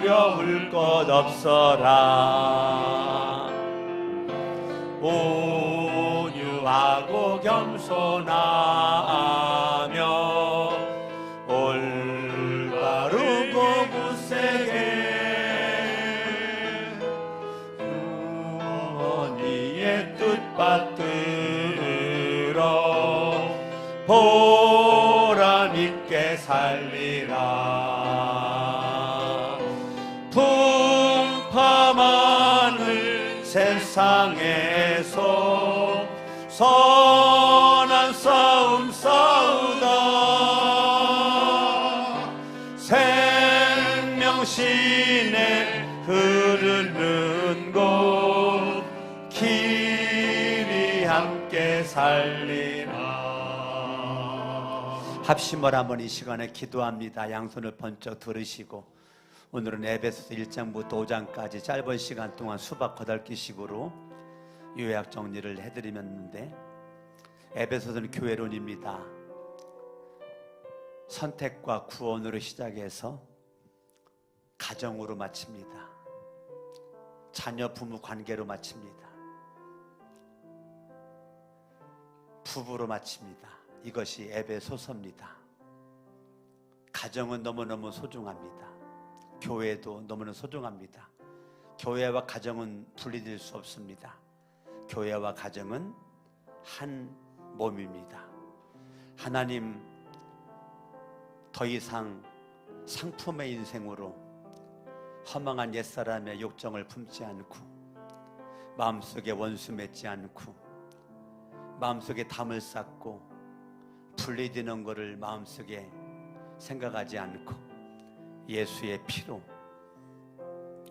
두려울 것 없어라. 온유하고 겸손하며 올바르고 굳세게 주님의 뜻 받들어 보람 있게 살리라. 풍파만을 세상에서 선한 싸움 싸우다 생명신에 흐르는 곳 길이 함께 살리라. 합심을 한번 이 시간에 기도합니다. 양손을 번쩍 들으시고 오늘은 에베소서 1장부터 5장까지 짧은 시간 동안 수박 거달기식으로 요약 정리를 해드리는데, 에베소서는 교회론입니다. 선택과 구원으로 시작해서 가정으로 마칩니다. 자녀 부모 관계로 마칩니다. 부부로 마칩니다. 이것이 에베소서입니다. 가정은 너무너무 소중합니다. 교회도 너무나 소중합니다. 교회와 가정은 분리될 수 없습니다. 교회와 가정은 한 몸입니다. 하나님, 더 이상 상품의 인생으로 허망한 옛사람의 욕정을 품지 않고, 마음속에 원수 맺지 않고, 마음속에 담을 쌓고 분리되는 것을 마음속에 생각하지 않고 예수의 피로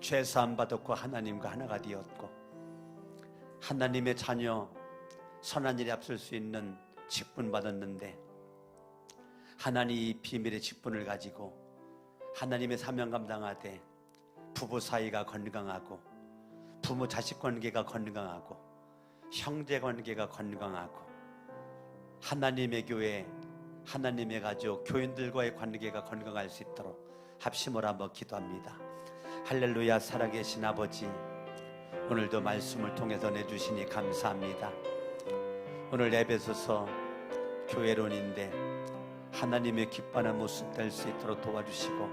죄사함 받았고 하나님과 하나가 되었고, 하나님의 자녀 선한 일에 앞설 수 있는 직분 받았는데, 하나님 이 비밀의 직분을 가지고 하나님의 사명 감당하되 부부 사이가 건강하고, 부모 자식 관계가 건강하고, 형제 관계가 건강하고, 하나님의 교회, 하나님의 가족, 교인들과의 관계가 건강할 수 있도록 합심을 한번 기도합니다. 할렐루야. 살아계신 아버지, 오늘도 말씀을 통해서 내주시니 감사합니다. 오늘 에베소서 교회론인데 하나님의 기뻐하는 모습 될 수 있도록 도와주시고,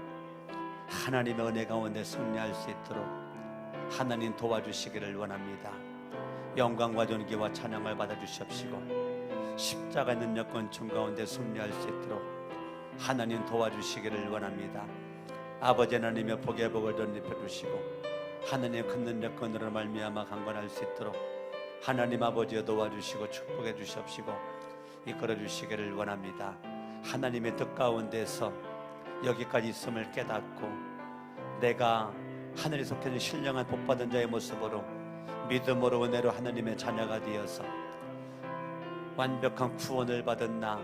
하나님의 은혜 가운데 승리할 수 있도록 하나님 도와주시기를 원합니다. 영광과 존귀와 찬양을 받아주시옵시고, 십자가 있는 여건층 가운데 승리할 수 있도록 하나님 도와주시기를 원합니다. 아버지 하나님의 복의 복을 덧입혀주시고, 하나님 큰 능력건으로 말미암아 강건할 수 있도록 하나님 아버지여 도와주시고 축복해 주시옵시고 이끌어 주시기를 원합니다. 하나님의 뜻 가운데서 여기까지 있음을 깨닫고, 내가 하늘에 속해 있는 신령한 복받은 자의 모습으로 믿음으로 은혜로 하나님의 자녀가 되어서 완벽한 구원을 받은 나,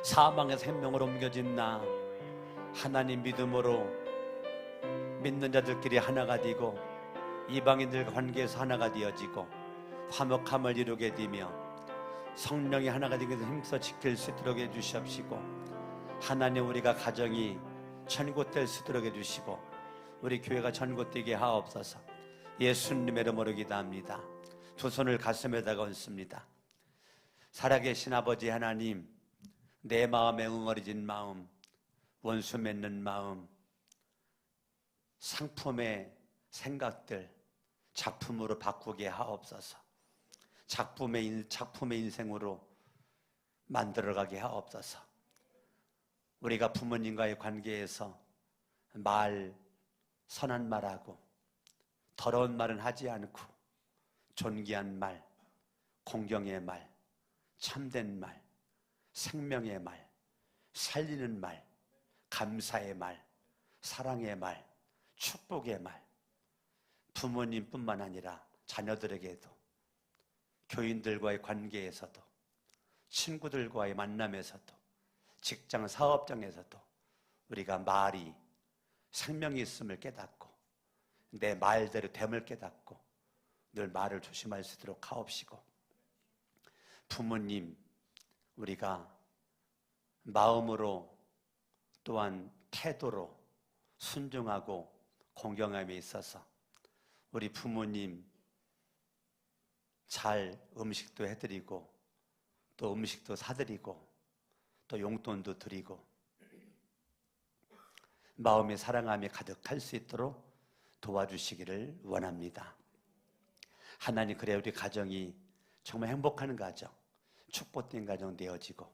사망의 생명으로 옮겨진 나, 하나님 믿음으로 믿는 자들끼리 하나가 되고 이방인들과 관계에서 하나가 되어지고 화목함을 이루게 되며 성령이 하나가 되기 위해서 힘써 지킬 수 있도록 해주시옵시고, 하나님 우리가 가정이 천국 될 수 있도록 해주시고 우리 교회가 천국 되게 하옵소서. 예수님의 이름으로 기도합니다. 두 손을 가슴에다가 얹습니다. 살아계신 아버지 하나님, 내 마음에 응어리진 마음, 원수 맺는 마음, 상품의 생각들 작품으로 바꾸게 하옵소서. 작품의 인생으로 만들어가게 하옵소서. 우리가 부모님과의 관계에서 선한 말하고 더러운 말은 하지 않고 존귀한 말, 공경의 말, 참된 말, 생명의 말, 살리는 말, 감사의 말, 사랑의 말, 축복의 말, 부모님뿐만 아니라 자녀들에게도, 교인들과의 관계에서도, 친구들과의 만남에서도, 직장 사업장에서도 우리가 말이 생명이 있음을 깨닫고 내 말대로 됨을 깨닫고 늘 말을 조심할 수 있도록 하옵시고, 부모님 우리가 마음으로 또한 태도로 순종하고 공경함에 있어서 우리 부모님 잘 음식도 해드리고 또 음식도 사드리고 또 용돈도 드리고 마음의 사랑함이 가득할 수 있도록 도와주시기를 원합니다. 하나님, 그래야 우리 가정이 정말 행복한 가정, 축복된 가정 되어지고,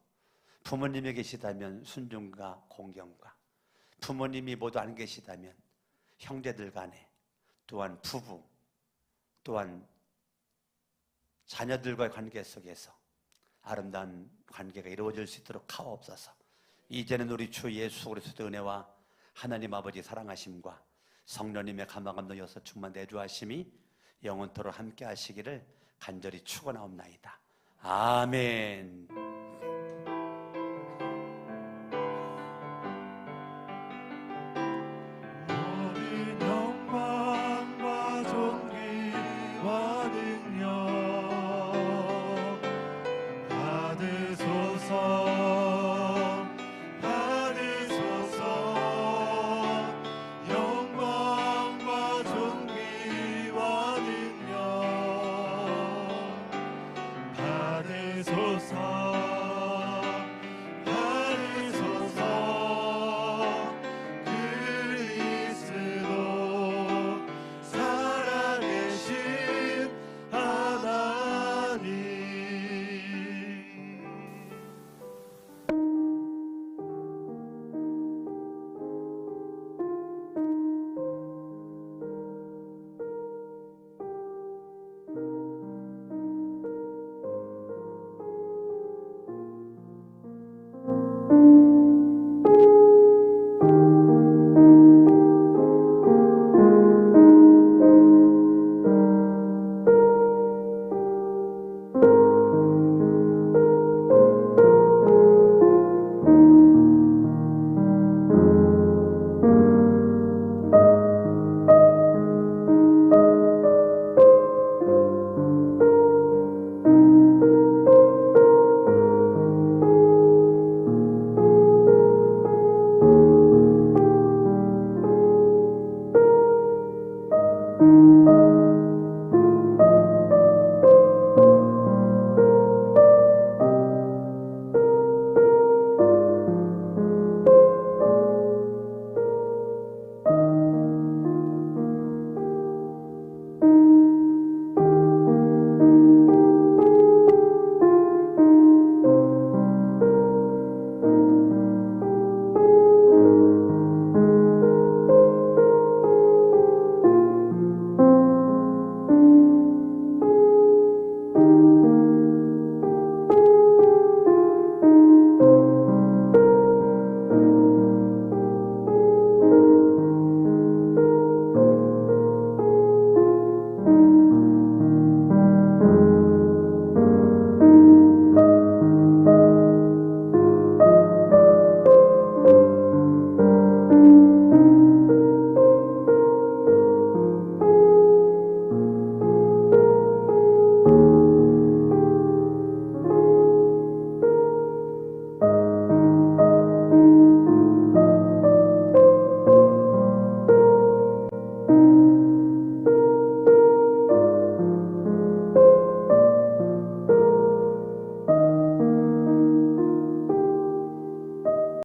부모님이 계시다면 순종과 공경과, 부모님이 모두 안 계시다면 형제들 간에, 또한 부부, 또한 자녀들과의 관계 속에서 아름다운 관계가 이루어질 수 있도록 하옵소서. 이제는 우리 주 예수 그리스도의 은혜와 하나님 아버지 사랑하심과 성령님의 감화감동여서 충만 내주하심이 영원토록 함께 하시기를 간절히 축원하옵나이다. 아멘.